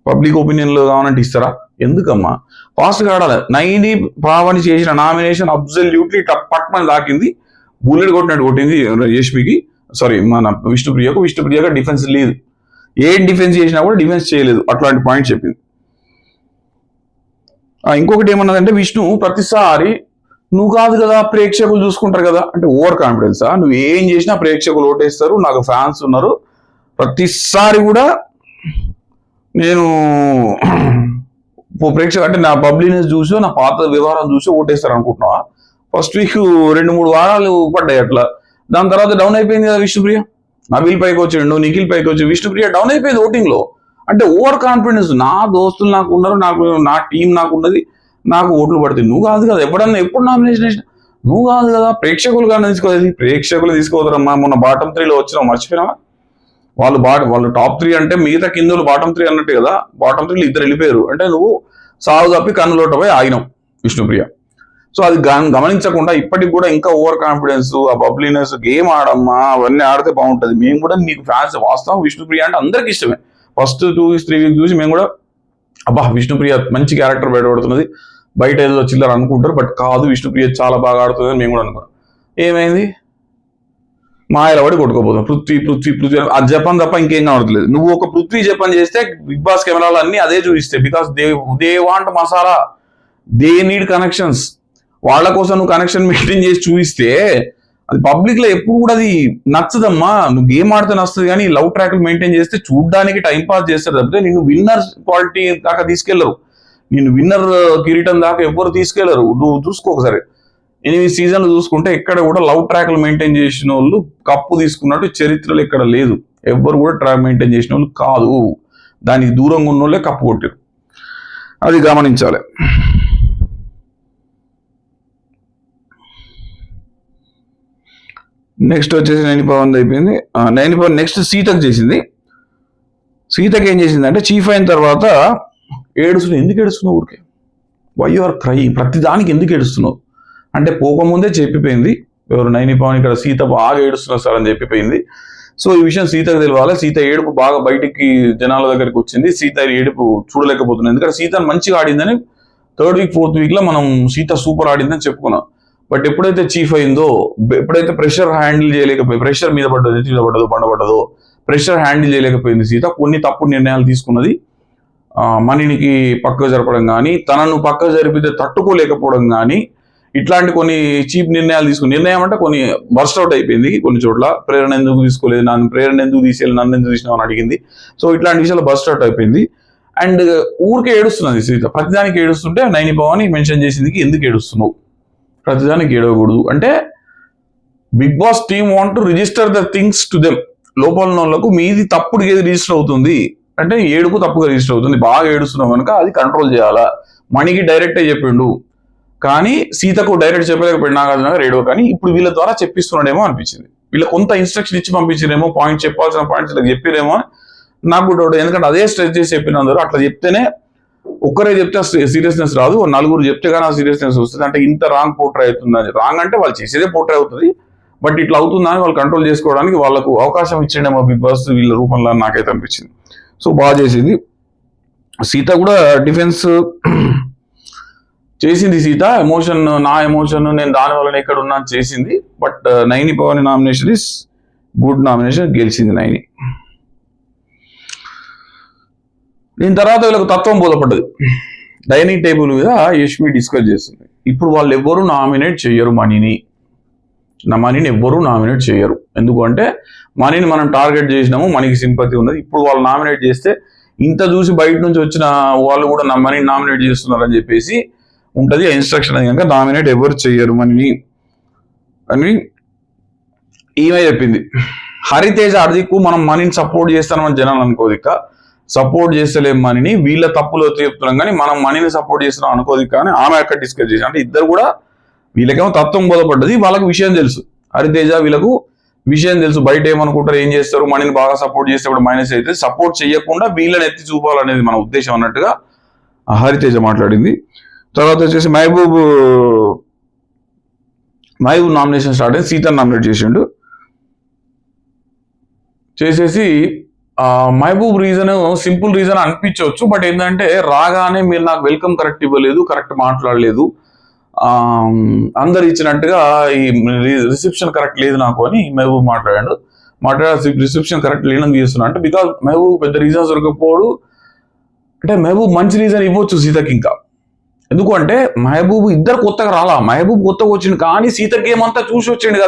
పబ్లిక్ ఒపీనియన్లో కావాలంటే ఇస్తారా? ఎందుకమ్మా? ఫాస్ట్గా ఆడాలి. 90 పావని చేసిన నామినేషన్ అబ్సల్యూట్లీ పట్మని దాకింది, బుల్లెట్ కొట్టినట్టు కొట్టింది యష్మికి, సారీ మన విష్ణుప్రియగా డిఫెన్స్ లేదు. ఏం డిఫెన్స్ చేసినా కూడా డిఫెన్స్ చేయలేదు, అట్లాంటి పాయింట్ చెప్పింది. ఇంకొకటి ఏమన్నదంటే, విష్ణు ప్రతిసారి నువ్వు కాదు కదా ప్రేక్షకులు చూసుకుంటారు కదా అంటే ఓవర్ కాన్ఫిడెన్సా? నువ్వు ఏం చేసినా ప్రేక్షకులు ఓటేస్తారు, నాకు ఫ్యాన్స్ ఉన్నారు, ప్రతిసారి కూడా నేను ప్రేక్షకు అంటే నా పబ్లిక్నెస్ చూసో నా పాత వ్యవహారం చూసో ఓటేస్తారు అనుకుంటున్నావా? ఫస్ట్ వీక్ 2-3 వారాలు పడ్డాయి అట్లా. దాని తర్వాత డౌన్ అయిపోయింది కదా విష్ణుప్రియ. నబీల్ పైకి వచ్చిండు, నిఖిల్ పైకి వచ్చి విష్ణుప్రియ డౌన్ అయిపోయింది ఓటింగ్ లో. అంటే ఓవర్ కాన్ఫిడెన్స్, నా దోస్తులు నాకు ఉన్నారు, నా టీం నాకు ఉన్నది, నాకు ఓట్లు పడతాయి. నువ్వు కాదు కదా ఎప్పుడు నామినేషన్ వేసిన నువ్వు కాదు కదా, ప్రేక్షకులు కానీ తీసుకోవాలి. ప్రేక్షకులు తీసుకోవద్దరమ్మా. మొన్న బాటమ్ 3లో వచ్చినావు, మర్చిపోయినావా? వాళ్ళు టాప్ 3 అంటే మిగతా కిందలు బాటమ్ 3 అన్నట్టు కదా. బాటమ్ 3లో 2 వెళ్ళిపోయారు అంటే నువ్వు సాగు తప్పి కన్నులోట పోయి ఆగినావు విష్ణుప్రియ. సో అది గమనించకుండా ఇప్పటికి కూడా ఇంకా ఓవర్ కాన్ఫిడెన్స్, ఆ బబ్లీనెస్, గేమ్ ఆడమ్మా అవన్నీ ఆడితే బాగుంటుంది. మేము కూడా నీకు ఫ్యాన్స్. వాస్తవం విష్ణుప్రియ అంటే అందరికి ఇష్టమే. ఫస్ట్ 2 వీక్స్ 3 వీక్స్ చూసి మేము కూడా అబ్బా విష్ణుప్రియ మంచి క్యారెక్టర్ బయటపడుతున్నది, బయట ఏదో చిల్లర అనుకుంటారు, బట్ కాదు విష్ణుప్రియ చాలా బాగా ఆడుతుంది అని మేము కూడా అనుకున్నాం. ఏమైంది? మాయల పడి కొట్టుకోపోతాం. పృథ్వీ ఆ జపాన్ తప్ప ఇంకేం కనబడలేదు. నువ్వు ఒక పృథ్వీ జపాన్ చేస్తే బిగ్ బాస్ కెమెరాలు అన్ని అదే చూపిస్తాయి. Because they want masala, they need connections. వాళ్ళ కోసం నువ్వు కనెక్షన్ మెయింటైన్ చేసి చూపిస్తే అది పబ్లిక్ లో ఎప్పుడు కూడా అది నచ్చదమ్మా. నువ్వు గేమ్ ఆడితే నచ్చదు, కానీ లవ్ ట్రాక్లు మెయింటైన్ చేస్తే చూడ్డానికి టైం పాస్ చేస్తారు తప్పితే నిన్ను విన్నర్ క్వాలిటీ దాకా తీసుకెళ్లరు. నిన్ను విన్నర్ కిరీటం దాకా ఎవ్వరు తీసుకెళ్లరు. నువ్వు చూసుకో ఒకసారి 8 సీజన్లు చూసుకుంటే ఎక్కడ కూడా లవ్ ట్రాక్లు మెయింటైన్ చేసిన వాళ్ళు కప్పు తీసుకున్నట్టు చరిత్రలో ఎక్కడ లేదు. ఎవ్వరు కూడా ట్రాక్ మెయింటైన్ చేసిన వాళ్ళు కాదు. దానికి దూరంగా ఉన్న వాళ్ళే కప్పు కొట్టారు. అది గమనించాలి. నెక్స్ట్ వచ్చేసి నైనిపవన్ అయిపోయింది. నైనిపవన్ నెక్స్ట్ సీతకు చేసింది. సీతకి ఏం చేసింది అంటే, చీఫ్ అయిన తర్వాత ఏడుస్తున్నావు. ఎందుకు ఏడుస్తున్నావు? ఊరికే వై యు ఆర్ క్రైయింగ్? ప్రతి దానికి ఎందుకు ఏడుస్తున్నావు అంటే పోకముందే చెప్పిపోయింది ఎవరు, నైనిపవన్ ఇక్కడ సీత బాగా ఏడుస్తున్నారు సార్ అని చెప్పిపోయింది. సో ఈ విషయం సీతకు తెలియాలి. సీత ఏడుపు బాగా బయటికి జనాల దగ్గరికి వచ్చింది. సీత ఏడుపు చూడలేకపోతుంది, ఎందుకంటే సీత మంచిగా ఆడిందని 3rd వీక్ 4th వీక్ లో మనం సీత సూపర్ ఆడిందని చెప్పుకున్నాం. బట్ ఎప్పుడైతే చీఫ్ అయిందో, ఎప్పుడైతే ప్రెషర్ హ్యాండిల్ చేయలేకపోయింది, ప్రెషర్ మీద పడ్డది, మీద పడ్డదో బండపడ్డదో, ప్రెషర్ హ్యాండిల్ చేయలేకపోయింది సీత. కొన్ని తప్పుడు నిర్ణయాలు తీసుకున్నది. మనీనికి పక్క జరపడం కానీ, తనను పక్క జరిపితే తట్టుకోలేకపోవడం కానీ, ఇట్లాంటి కొన్ని చీప్ నిర్ణయాలు తీసుకుని, నిర్ణయం అంటే కొన్ని బర్స్ట్ అవుట్ అయిపోయింది కొన్ని చోట్ల. ప్రేరణ ఎందుకు తీసుకోలేదు, ప్రేరణ ఎందుకు తీసేయాలి, నన్ను ఎందుకు తీసినావు అని అడిగింది. సో ఇట్లాంటి విషయాలు బర్స్ట్ అవుట్ అయిపోయింది. అండ్ ఊరికే ఏడుస్తున్నది సీత. ప్రతిదానికి ఏడుస్తుంటే నైనిపవన్ మెన్షన్ చేసింది, ఎందుకు ఏడుస్తున్నావు, ప్రతిదానికి ఏడవకూడదు అంటే Bigg Boss team want to register the things to them. లోపల వాళ్ళకు మీది తప్పుడు ఏది రిజిస్టర్ అవుతుంది అంటే ఏడుపు తప్పుగా రిజిస్టర్ అవుతుంది. బాగా ఏడుస్తున్నావు కనుక అది కంట్రోల్ చేయాలా. మణికి డైరెక్టే చెప్పిండు, కానీ సీతకు డైరెక్ట్ చెప్పలేకపోయాడు నాగార్జున గారు ఏడవ. కానీ ఇప్పుడు వీళ్ళ ద్వారా చెప్పిస్తున్నాడేమో అనిపించింది. వీళ్ళ కొంత ఇన్స్ట్రక్షన్ ఇచ్చి పంపించారేమో, పాయింట్ చెప్పాల్సిన పాయింట్స్ ఇలా చెప్పారేమో అని నాకు కూడా. ఎందుకంటే అదే స్ట్రెస్ చేసి చెప్పినందరూ అట్లా చెప్తేనే, ఒక్కరే చెప్తే సీరియస్నెస్ రాదు, 4 చెప్తే కానీ ఆ సీరియస్నెస్ వస్తుంది. అంటే ఇంత రాంగ్ పోర్ట్రే అవుతుంది. రాంగ్ అంటే వాళ్ళు చేసేదే పోర్ట్రే అవుతుంది, బట్ ఇట్లా అవుతుందని వాళ్ళు కంట్రోల్ చేసుకోవడానికి వాళ్ళకు అవకాశం ఇచ్చిండేమో బిగ్ బాస్ వీళ్ళ రూపంలో నాకైతే అనిపించింది. సో బాగా చేసింది సీత కూడా. డిఫెన్స్ చేసింది సీత. నా ఎమోషన్ నేను దాని వల్ల ఎక్కడ ఉన్నా చేసింది. But Naini Pavan nomination is good nomination, గెలిచింది నైని. దీని తర్వాత వీళ్ళకు తత్వం బోధపడ్డది. డైనింగ్ టేబుల్ మీద యష్మి డిస్కస్ చేస్తుంది. ఇప్పుడు వాళ్ళు ఎవ్వరూ నామినేట్ చేయరు మనీని ఎవ్వరూ నామినేట్ చేయరు. ఎందుకంటే మనీని మనం టార్గెట్ చేసినాము, మనకి సింపతి ఉన్నది. ఇప్పుడు వాళ్ళు నామినేట్ చేస్తే ఇంత చూసి బయట నుంచి వచ్చిన వాళ్ళు కూడా మనీని నామినేట్ చేస్తున్నారని చెప్పేసి ఉంటుంది ఆ ఇన్స్ట్రక్షన్. అది కనుక నామినేట్ ఎవరు చెయ్యరు మనీని అని ఈమె చెప్పింది. హరితేజ అర్దికు మనం మనీని సపోర్ట్ చేస్తామని జనాలు అనుకోదు. ఇక సపోర్ట్ చేస్తలేం మనీని, వీళ్ళ తప్పులో చెప్తున్నాం కానీ మనం మనీని సపోర్ట్ చేస్తున్నాం అనుకోదు. కానీ ఆమె అక్కడ డిస్కస్ చేసి అంటే ఇద్దరు కూడా వీళ్ళకేమో తత్వం బోధపడ్డది, వాళ్ళకి విషయం తెలుసు. హరితేజ వీళ్ళకు విషయం తెలుసు, బయట ఏమనుకుంటారు, ఏం చేస్తారు, మనీని బాగా సపోర్ట్ చేస్తే కూడా మైనస్ అయితే సపోర్ట్ చేయకుండా వీళ్ళని ఎత్తి చూపాలనేది మన ఉద్దేశం అన్నట్టుగా హరితేజ మాట్లాడింది. తర్వాత వచ్చేసి మహబూబ్ నామినేషన్ స్టార్ట్ అయింది. సీతను నామినేట్ చేసిండు. చేసేసి మహబూబ్ రీజన్ సింపుల్ రీజన్ అనిపించవచ్చు, బట్ ఏంటంటే రాగానే మీరు నాకు వెల్కమ్ కరెక్ట్ ఇవ్వలేదు, కరెక్ట్ మాట్లాడలేదు, అందరు ఇచ్చినట్టుగా ఈ రిసెప్షన్ కరెక్ట్ లేదు నాకు అని మహబూబ్ మాట్లాడాడు. రిసెప్షన్ కరెక్ట్ లేదని చేస్తున్నా అంటే బికాజ్ మహబూబ్ పెద్ద రీజన్స్ దొరకకపోవడు. అంటే మహబూబ్ మంచి రీజన్ ఇవ్వచ్చు సీతకి ఇంకా, ఎందుకు అంటే మహబూబ్ ఇద్దరు కొత్తగా రాలా, మహబూబ్ కొత్తగా వచ్చిండు కానీ సీత గేమ్ అంతా చూసి వచ్చిండు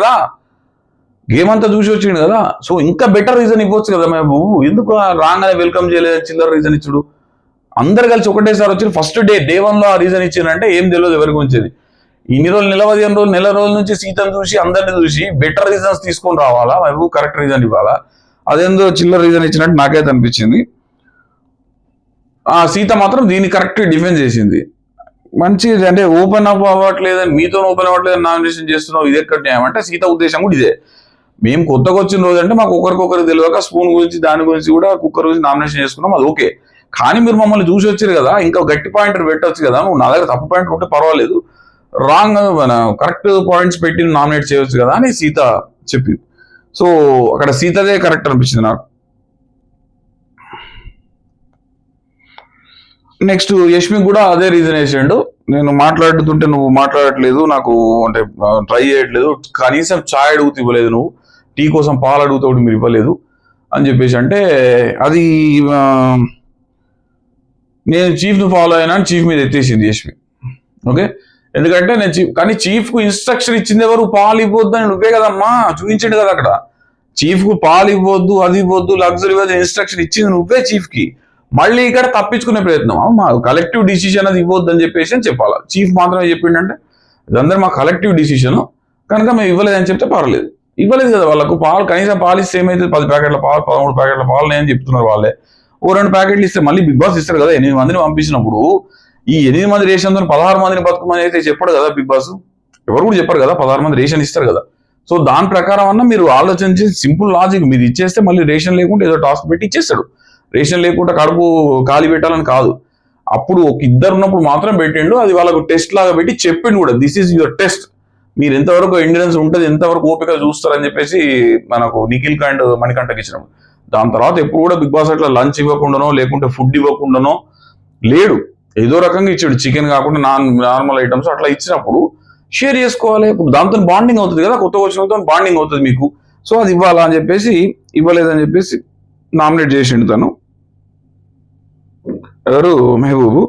కదా, సో ఇంకా బెటర్ రీజన్ ఇవ్వచ్చు కదా మహబూబ్, ఎందుకు రాగానే వెల్కమ్ చేయలేదు, చిల్లర రీజన్ ఇచ్చుడు. అందరు కలిసి ఒకటేసారి వచ్చి ఫస్ట్ డే 1 లో ఆ రీజన్ ఇచ్చిందంటే ఏం తెలియదు ఎవరికి వచ్చేది. ఇన్ని రోజులు 15 రోజులు నెల రోజుల నుంచి సీతను చూసి అందరిని చూసి బెటర్ రీజన్స్ తీసుకొని రావాలా, మహబూబ్ కరెక్ట్ రీజన్ ఇవ్వాలా, అదేందో చిల్లర రీజన్ ఇచ్చినట్టు నాకైతే అనిపించింది. సీత మాత్రం దీన్ని కరెక్ట్ డిఫెన్స్ చేసింది. మంచి అంటే ఓపెన్ అప్ అవ్వట్లేదని, మీతో ఓపెన్ అవ్వట్లేదని నామినేషన్ చేస్తున్నావు, ఇది ఎక్కడ న్యాయం అంటే సీత ఉద్దేశం కూడా ఇదే. మేము కొత్తగా వచ్చిన రోజు అంటే మాకు ఒకరికొకరు తెలియక స్పూన్ గురించి దాని గురించి కూడా కుక్కర్ గురించి నామినేషన్ చేసుకున్నాం, అది ఓకే. కానీ మీరు మమ్మల్ని చూసి వచ్చారు కదా, ఇంకా గట్టి పాయింట్ పెట్టవచ్చు కదా, నువ్వు నా దగ్గర తప్పు పాయింట్ ఉంటే పర్వాలేదు, రాంగ్ కరెక్ట్ పాయింట్స్ పెట్టి నామినేట్ చేయవచ్చు కదా అని సీత చెప్పింది. సో అక్కడ సీతదే కరెక్ట్ అనిపించింది నాకు. నెక్స్ట్ యష్మి కూడా అదే రీజన్ వేసాడు, నేను మాట్లాడుతుంటే నువ్వు మాట్లాడట్లేదు, నాకు అంటే ట్రై చేయట్లేదు, కనీసం చాయ్ అడుగుతూ ఇవ్వలేదు, నువ్వు టీ కోసం పాలు అడుగుతూ మీరు ఇవ్వలేదు అని చెప్పేసి అంటే అది నేను చీఫ్ను ఫాలో అయినా చీఫ్ మీద ఎత్తేసింది యష్మి. ఓకే, ఎందుకంటే నేను కానీ చీఫ్కు ఇన్స్ట్రక్షన్ ఇచ్చింది ఎవరు, పాలు ఇవ్వద్దు అని నువ్వే కదమ్మా చూపించండి కదా అక్కడ. చీఫ్కు పాలు ఇవ్వద్దు, అది ఇవ్వద్దు, లగ్జరీ ఇవ్వద్దు ఇన్స్ట్రక్షన్ ఇచ్చింది నువ్వే చీఫ్కి. మళ్ళీ ఇక్కడ తప్పించుకునే ప్రయత్నం, మా కలెక్టివ్ డిసిషన్ అది ఇవ్వద్దు అని చెప్పేసి అని చెప్పాలా. చీఫ్ మాత్రమే చెప్పిండంటే ఇదందరూ మా కలెక్టివ్ డిసిషన్ కనుక మేము ఇవ్వలేదని చెప్తే పర్లేదు. ఇవ్వలేదు కదా వాళ్ళకు పాలు, కనీసం పాలు ఇస్తే ఏమైతే 10 ప్యాకెట్ల పాలు 13 ప్యాకెట్ల పాలు నేను చెప్తున్నారు వాళ్ళే. 2 ప్యాకెట్లు ఇస్తే మళ్ళీ బిగ్ బాస్ ఇస్తారు కదా. 8 మందిని పంపించినప్పుడు ఈ 8 మంది రేషన్తో 16 మందిని బతుకమని అయితే చెప్పాడు కదా బిగ్ బాస్, ఎవరు కూడా చెప్పారు కదా, 16 మంది రేషన్ ఇస్తారు కదా. సో దాని ప్రకారం అన్న మీరు ఆలోచించి సింపుల్ లాజిక్ మీరు ఇచ్చేస్తే మళ్ళీ రేషన్ లేకుండా ఏదో టాస్క్ పెట్టి ఇచ్చేస్తాడు. రేషన్ లేకుండా కడుపు ఖాళీ పెట్టాలని కాదు, అప్పుడు ఒక ఇద్దరు ఉన్నప్పుడు మాత్రం పెట్టిండు, అది వాళ్ళకు టెస్ట్ లాగా పెట్టి చెప్పిండు కూడా, దిస్ ఈజ్ యువర్ టెస్ట్, మీరు ఎంతవరకు ఎండిరెన్స్ ఉంటుంది, ఎంతవరకు ఓపిక చూస్తారని చెప్పేసి మనకు నిఖిల్ అండ్ మణికంఠకి ఇచ్చినప్పుడు. దాని తర్వాత ఎప్పుడు కూడా బిగ్ బాస్ అట్లా లంచ్ ఇవ్వకుండానో లేకుంటే ఫుడ్ ఇవ్వకుండానో లేడు, ఏదో రకంగా ఇచ్చాడు, చికెన్ కాకుండా నార్మల్ ఐటమ్స్ అట్లా ఇచ్చినప్పుడు షేర్ చేసుకోవాలి. దాంతో బాండింగ్ అవుతుంది కదా, కొత్తగా వచ్చిన బాండింగ్ అవుతుంది మీకు, సో అది ఇవ్వాలా అని చెప్పేసి ఇవ్వలేదని చెప్పేసి నామినేట్ చేసిండు తను, ఎవరు మహబూబు.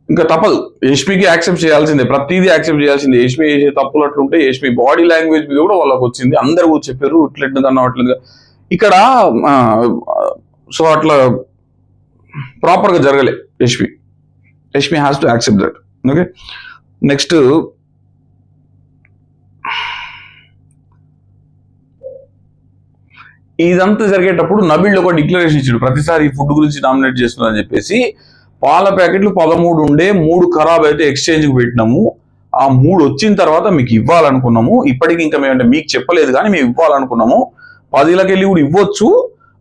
ఇంకా తప్పదు, యష్మికి యాక్సెప్ట్ చేయాల్సిందే, ప్రతిదీ యాక్సెప్ట్ చేయాల్సిందే. యష్మి చేసే తప్పులు అట్లుంటే యష్మి బాడీ లాంగ్వేజ్ మీద కూడా వాళ్ళకి వచ్చింది, అందరు కూడా చెప్పారు ఇట్లెట్లుగా అట్లుగా ఇక్కడ. సో అట్లా ప్రాపర్గా జరగలే Yashmi has to accept that. Okay, next ఇదంతా జరిగేటప్పుడు నబీల్ ఒక డిక్లరేషన్ ఇచ్చాడు, ప్రతిసారి ఫుడ్ గురించి నామినేట్ చేస్తున్నారని చెప్పేసి. పాల ప్యాకెట్లు 13 ఉండే, 3 ఖరాబ్ అయితే ఎక్స్చేంజ్కి పెట్టినాము, ఆ 3 వచ్చిన తర్వాత మీకు ఇవ్వాలనుకున్నాము, ఇప్పటికి ఇంకా మేమంటే మీకు చెప్పలేదు కానీ మేము ఇవ్వాలనుకున్నాము, 10 వెళ్ళి కూడా ఇవ్వచ్చు,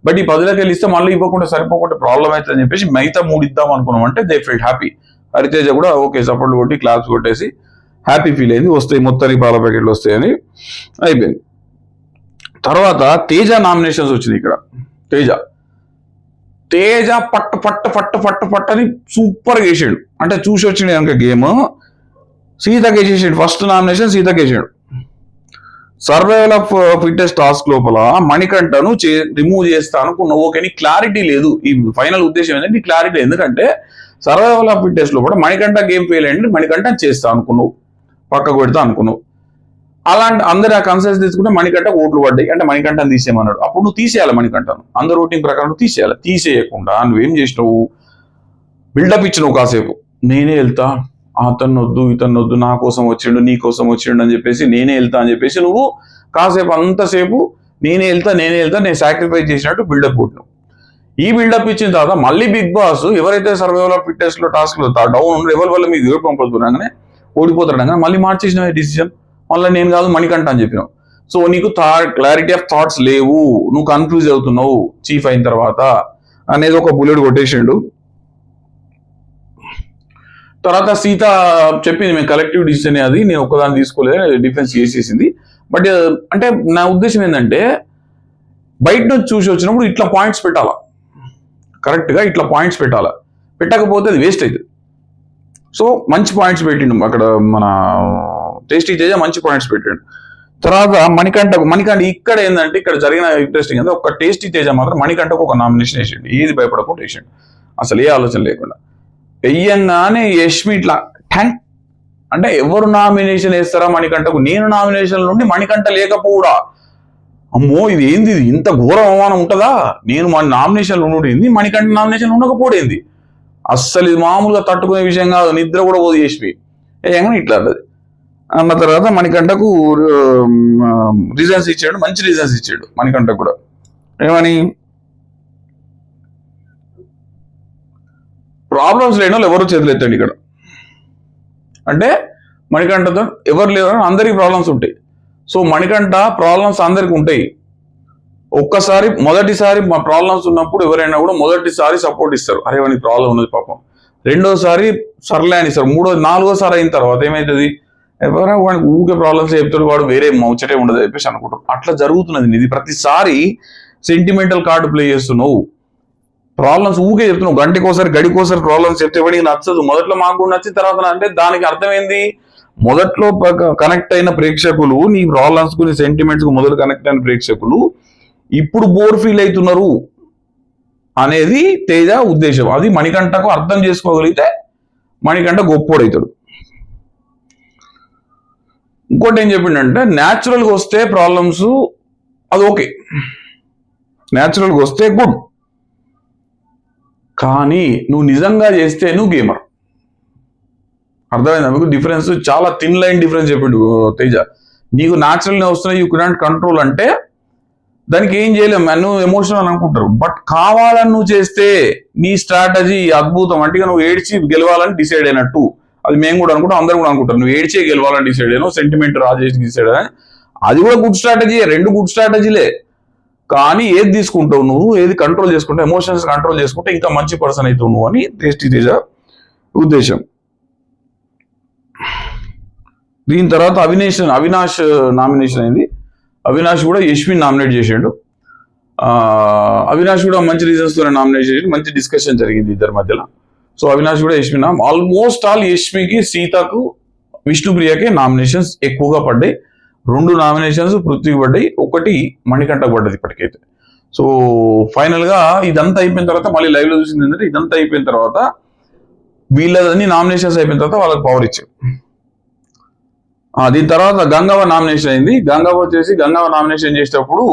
బట్ ఈ 10 వెళ్ళి ఇస్తే మళ్ళీ ఇవ్వకుండా సరిపోకుండా ప్రాబ్లం అవుతుందని చెప్పేసి మిగతా 3 ఇద్దాం అనుకున్నాం అంటే దే ఫెల్ట్ హ్యాపీ. హరితేజ కూడా ఓకే సపోర్ట్లు కొట్టి క్లాప్స్ కొట్టేసి హ్యాపీ ఫీల్ అయింది, వస్తాయి మొత్తానికి పాల ప్యాకెట్లు వస్తాయని అయిపోయింది. తర్వాత తేజ నామినేషన్స్ వచ్చింది. ఇక్కడ తేజ పట్టు అని సూపర్ వేసాడు, అంటే చూసి వచ్చిండు కనుక గేమ్. సీతకి వేసేసాడు, ఫస్ట్ నామినేషన్ సీతకి వేసాడు. సర్వైవల్ ఆఫ్ ఫిట్నెస్ టాస్క్ లోపల మణికంఠను రిమూవ్ చేస్తా అనుకున్నావు, ఓకే నీ క్లారిటీ లేదు. ఈ ఫైనల్ ఉద్దేశం ఏంటంటే క్లారిటీ, ఎందుకంటే సర్వైవల్ ఆఫ్ ఫిట్నెస్ లోపల మణికంఠ గేమ్ ఫెయిల్ అయ్యింది, మణికంఠ చేస్తా అనుకున్నావు, పక్కకు పెడతా అనుకున్నావు. అలాంటి అందరు ఆ కన్సెన్స్ తీసుకుంటే మణికంఠ ఓట్లు పడ్డాయి అంటే మణికంఠను తీసేయమన్నాడు. అప్పుడు నువ్వు తీసేయాలి మణికంఠను, అందరు ఓటింగ్ ప్రకారం తీసేయాలి. తీసేయకుండా నువ్వేం చేసినావు, బిల్డప్ ఇచ్చినావు కాసేపు, నేనే వెళ్తా, అతను వద్దు ఇతను వద్దు, నా కోసం వచ్చిండు నీ కోసం వచ్చిండు అని చెప్పేసి నేనే వెళ్తా అని చెప్పేసి నువ్వు కాసేపు అంతసేపు నేనే వెళ్తా నేను సాక్రిఫైస్ చేసినట్టు బిల్డప్ కొట్టినావు. ఈ బిల్డప్ ఇచ్చిన తర్వాత మళ్ళీ బిగ్ బాస్ ఎవరైతే సర్వైవల్ ఆఫ్ ఫిట్నెస్ లో టాస్క్ లో డౌన్ ఉండరు, ఎవరి వల్ల మీకు ఎవరు పంపుతున్నాగానే ఓడిపోతాడు మళ్ళీ మార్చేసిన డిసిజన్. మళ్ళీ నేను కాదు మణికంఠ అని చెప్పినావు. సో నీకు క్లారిటీ ఆఫ్ థాట్స్ లేవు, నువ్వు కన్ఫ్యూజ్ అవుతున్నావు చీఫ్ అయిన తర్వాత అనేది ఒక బుల్లెట్ కొట్టేసిండు. తర్వాత సీత చెప్పింది మేము కలెక్టివ్ డిసిజన్ అది, నేను ఒక్కదాన్ని తీసుకోలేదు, డిఫెన్స్ చేసేసింది. బట్ అంటే నా ఉద్దేశం ఏంటంటే బయట నుంచి చూసి వచ్చినప్పుడు ఇట్లా పాయింట్స్ పెట్టాలా, కరెక్ట్గా ఇట్లా పాయింట్స్ పెట్టాలా, పెట్టకపోతే అది వేస్ట్ అవుతుంది. సో మంచి పాయింట్స్ పెట్టిండు అక్కడ మన టేస్టీ తేజ, మంచి పాయింట్స్ పెట్టిండు. తర్వాత మణికంఠ ఇక్కడ ఏంటంటే ఇక్కడ జరిగిన ఇంట్రెస్టింగ్ అంటే ఒక టేస్టీ తేజ మాత్రం మణికంఠకు ఒక నామినేషన్ వేసిండు, ఏది భయపడకుండా వేసిండు, అసలు ఏ ఆలోచన లేకుండా. వెయ్యంగానే యష్మి ఇట్లా ట్యాంక్ అంటే ఎవరు నామినేషన్ వేస్తారా మణికంఠకు, నేను నామినేషన్ నుండి మణికంఠ లేకపోవడా, అమ్మో ఇది ఏంది, ఇది ఇంత ఘోర అవమానం ఉంటుందా, నేను మన నామినేషన్లు ఉండింది మణికంఠ నామినేషన్ ఉండకపోయింది, అస్సలు ఇది మామూలుగా తట్టుకునే విషయం కాదు, నిద్ర కూడా పోదు యష్మి ఏమని ఇట్లా అన్న తర్వాత మణికంఠకు రీజన్స్ ఇచ్చాడు, మంచి రీజన్స్ ఇచ్చాడు మణికంఠకు కూడా. ఏమని, ప్రాబ్లమ్స్ లేని వాళ్ళు ఎవరు చేతులు ఎత్తండి ఇక్కడ అంటే మణికంఠతో ఎవరు లేరు, అందరికి ప్రాబ్లమ్స్ ఉంటాయి. సో మణికంఠ ప్రాబ్లమ్స్ అందరికి ఉంటాయి. ఒక్కసారి మొదటిసారి మా ప్రాబ్లమ్స్ ఉన్నప్పుడు ఎవరైనా కూడా మొదటిసారి సపోర్ట్ ఇస్తారు, అరే వానికి ప్రాబ్లం ఉన్నది పాపం, రెండోసారి సర్లే అని ఇస్తారు, నాలుగోసారి అయిన తర్వాత ఏమవుతుంది, ఎవరైనా వాడికి ఊకే ప్రాబ్లమ్స్ చెప్తాడు, వాడు వేరే ముచ్చటే ఉండదు చెప్పేసి అనుకుంటారు. అట్లా జరుగుతున్నది ఇది, ప్రతిసారి సెంటిమెంటల్ కార్డు ప్లే చేస్తున్నావు, ప్రాబ్లమ్స్ ఊకే చెప్తున్నావు, గడికోసారి ప్రాబ్లమ్స్ చెప్తే వాడికి నచ్చదు. మొదట్లో మాకు కూడా నచ్చిన తర్వాత అంటే దానికి అర్థమైంది, మొదట్లో కనెక్ట్ అయిన ప్రేక్షకులు నీ ప్రాబ్లమ్స్ కు నీ సెంటిమెంట్స్ కు మొదలు కనెక్ట్ అయిన ప్రేక్షకులు ఇప్పుడు బోర్ ఫీల్ అవుతున్నారు అనేది తేజ ఉద్దేశం. అది మణికంఠకు అర్థం చేసుకోగలిగితే మణికంఠ గొప్పోడవుతాడు. ఇంకోటి ఏం చెప్పిండంటే న్యాచురల్గా వస్తే ప్రాబ్లమ్స్ అది ఓకే, న్యాచురల్గా వస్తే గుడ్, కానీ నువ్వు నిజంగా చేస్తే నువ్వు గేమర్. అర్థమైందా మీకు డిఫరెన్స్? చాలా థిన్ లైన్ డిఫరెన్స్ చెప్పిండు తేజ. నీకు న్యాచురల్గా వస్తున్నాయి, యూ కుడాంట్ కంట్రోల్ అంటే దానికి ఏం చేయలేము, నువ్వు ఎమోషనల్ అని అనుకుంటారు. బట్ కావాలని నువ్వు చేస్తే నీ స్ట్రాటజీ అద్భుతం, అంటే నువ్వు ఏడ్చి గెలవాలని డిసైడ్ అయినట్టు, అది మేము కూడా అనుకుంటాం, అందరూ కూడా అనుకుంటారు, నువ్వు ఏడ్చే గెలవాలని డిసైడ్ అయినావు, సెంటిమెంట్ రాజేష్ డిసైడ్ అయినా, అది కూడా గుడ్ స్ట్రాటజీ, రెండు గుడ్ స్ట్రాటజీలే. కానీ ఏది తీసుకుంటావు నువ్వు, ఏది కంట్రోల్ చేసుకుంటావు, ఎమోషన్స్ కంట్రోల్ చేసుకుంటే ఇంకా మంచి పర్సన్ అవుతావు నువ్వు అని టేస్టీ తేజ ఉద్దేశం. దీని తర్వాత అవినాష్ నామినేషన్ అయింది. అవినాష్ కూడా యష్మిని నామినేట్ చేసాడు. అవినాష్ కూడా మంచి రీజన్స్ తో నామినేట్ చేసి మంచి డిస్కషన్ జరిగింది ఇద్దరి మధ్యలో. సో అవినాష్ కూడా యష్మి ఆల్మోస్ట్ ఆల్ యష్మికి, సీతకు, విష్ణుప్రియకి నామినేషన్స్ ఎక్కువగా పడ్డాయి. 2 నామినేషన్స్ పృథ్వీకి పడ్డాయి, 1 మణికంఠకు పడ్డది ఇప్పటికైతే. సో ఫైనల్ గా ఇదంతా అయిపోయిన తర్వాత మళ్ళీ లైవ్ లో చూసింది ఏంటంటే, ఇదంతా అయిపోయిన తర్వాత వీళ్ళని నామినేషన్స్ అయిపోయిన తర్వాత వాళ్ళకి పవర్ ఇచ్చారు. దీని తర్వాత గంగవ్వ నామినేషన్ అయింది. గంగవ్వ నామినేషన్ చేసేటప్పుడు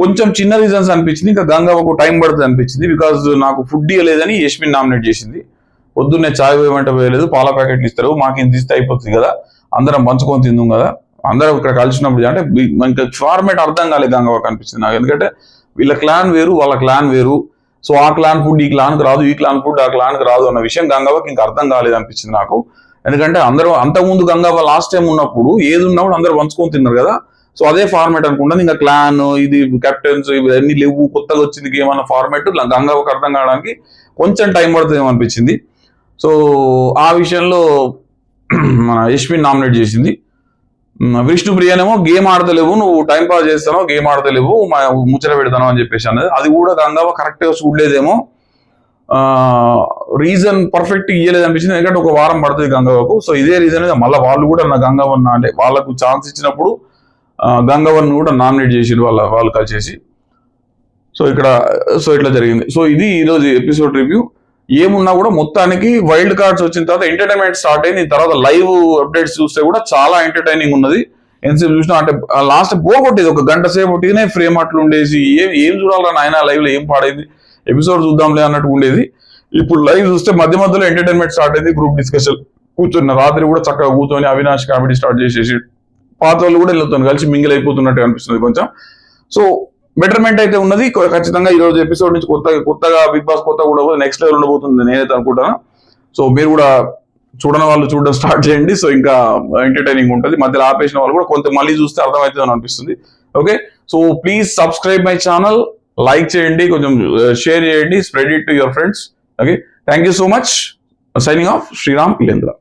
కొంచెం చిన్న రీజన్స్ అనిపించింది, ఇంకా గంగవ్వకు టైం పడుతుంది అనిపించింది. బికాజ్ నాకు ఫుడ్ ఇవ్వలేదని యష్మిని నామినేట్ చేసింది. పొద్దున్నే చాయ్ వేయమంటే వేయలేదు, పాల ప్యాకెట్లు ఇస్తారు, మాకు ఇంత ఇస్తే అయిపోతుంది కదా, అందరం పంచుకొని తిందాం కదా, అందరం ఇక్కడ కలిసినప్పుడు అంటే ఇంకా ఫార్మేట్ అర్థం కాలేదు గంగవ్వకు అనిపించింది నాకు. ఎందుకంటే వీళ్ళ క్లాన్ వేరు, వాళ్ళ క్లాన్ వేరు. సో ఆ క్లాన్ ఫుడ్ ఈ క్లాన్కి రాదు, ఈ క్లాన్ ఫుడ్ ఆ క్లాన్కి రాదు అన్న విషయం గంగవ్వకి ఇంకా అర్థం కాలేదు అనిపించింది నాకు. ఎందుకంటే అందరూ అంతకుముందు గంగవ్వ లాస్ట్ టైం ఉన్నప్పుడు ఏది ఉన్నప్పుడు అందరూ పంచుకొని తిన్నారు కదా. సో అదే ఫార్మేట్ అనుకుంటాను, ఇంకా క్లాన్ ఇది కెప్టెన్స్ ఇవన్నీ లేవు, కొత్తగా వచ్చింది గేమ్ అన్న ఫార్మేట్ గంగవ్వకు అర్థం కావడానికి కొంచెం టైం పడుతుంది ఏమనిపించింది. సో ఆ విషయంలో మన యష్మిని నామినేట్ చేసింది. విష్ణుప్రియనేమో గేమ్ ఆడతలేవు, నువ్వు టైం పాస్ చేస్తానో గేమ్ ఆడతలేవు, ముచ్చట పెడతాను అని చెప్పేసి అన్నది. అది కూడా గంగవ్వ కరెక్ట్గా చూడలేదేమో, రీజన్ పర్ఫెక్ట్ ఇయ్యలేదు అనిపించింది. ఎందుకంటే 1 వారం పడుతుంది గంగవ్వకు. సో ఇదే రీజన్ మళ్ళీ వాళ్ళు కూడా నా గంగవ్వను అంటే వాళ్ళకు ఛాన్స్ ఇచ్చినప్పుడు గంగవ్వను కూడా నామినేట్ చేసిరు వాళ్ళు కలిసేసి. సో ఇట్లా జరిగింది. సో ఇది ఈరోజు ఎపిసోడ్ రివ్యూ. ఏమున్నా కూడా మొత్తానికి వైల్డ్ కార్డ్స్ వచ్చిన తర్వాత ఎంటర్టైన్మెంట్ స్టార్ట్ అయింది. తర్వాత లైవ్ అప్డేట్స్ చూస్తే కూడా చాలా ఎంటర్టైనింగ్ ఉన్నది. ఎంతసేపు చూసినా అంటే లాస్ట్ పోగొట్టేది 1 గంట సేపు ఒకటినే ఫ్రేమ్ అట్లు ఉండేసి ఏం చూడాలని ఆయన లైవ్ లో ఏం పాడైంది, ఎపిసోడ్ చూద్దాంలే అన్నట్టు ఉండేది. ఇప్పుడు లైవ్ చూస్తే మధ్యలో ఎంటర్టైన్మెంట్ స్టార్ట్ అయింది, గ్రూప్ డిస్కషన్ కూర్చున్న రాత్రి కూడా చక్కగా కూర్చొని అవినాష్ కామెడీ స్టార్ట్ చేసేసి పాత వాళ్ళు కూడా వీళ్ళతో కలిసి మింగిల్ అయిపోతున్నట్టు అనిపిస్తుంది కొంచెం. సో బెటర్మెంట్ అయితే ఉన్నది. ఖచ్చితంగా ఈ రోజు ఎపిసోడ్ నుంచి కొత్తగా బిగ్ బాస్ కొత్తగా ఉండబోతుంది, నెక్స్ట్ లెవెల్ ఉండబోతుంది నేనైతే అనుకుంటాను. సో మీరు కూడా చూడని వాళ్ళు చూడడం స్టార్ట్ చేయండి. సో ఇంకా ఎంటర్టైనింగ్ ఉంటుంది. మధ్యలో ఆపేసిన వాళ్ళు కూడా కొంత మళ్ళీ చూస్తే అర్థమవుతుంది అని అనిపిస్తుంది. Okay, so please subscribe my channel, like చేయండి, కొంచెం షేర్ చేయండి, spread it to your friends. Okay, thank you so much. Signing off, Sriram ఇలేంద్ర.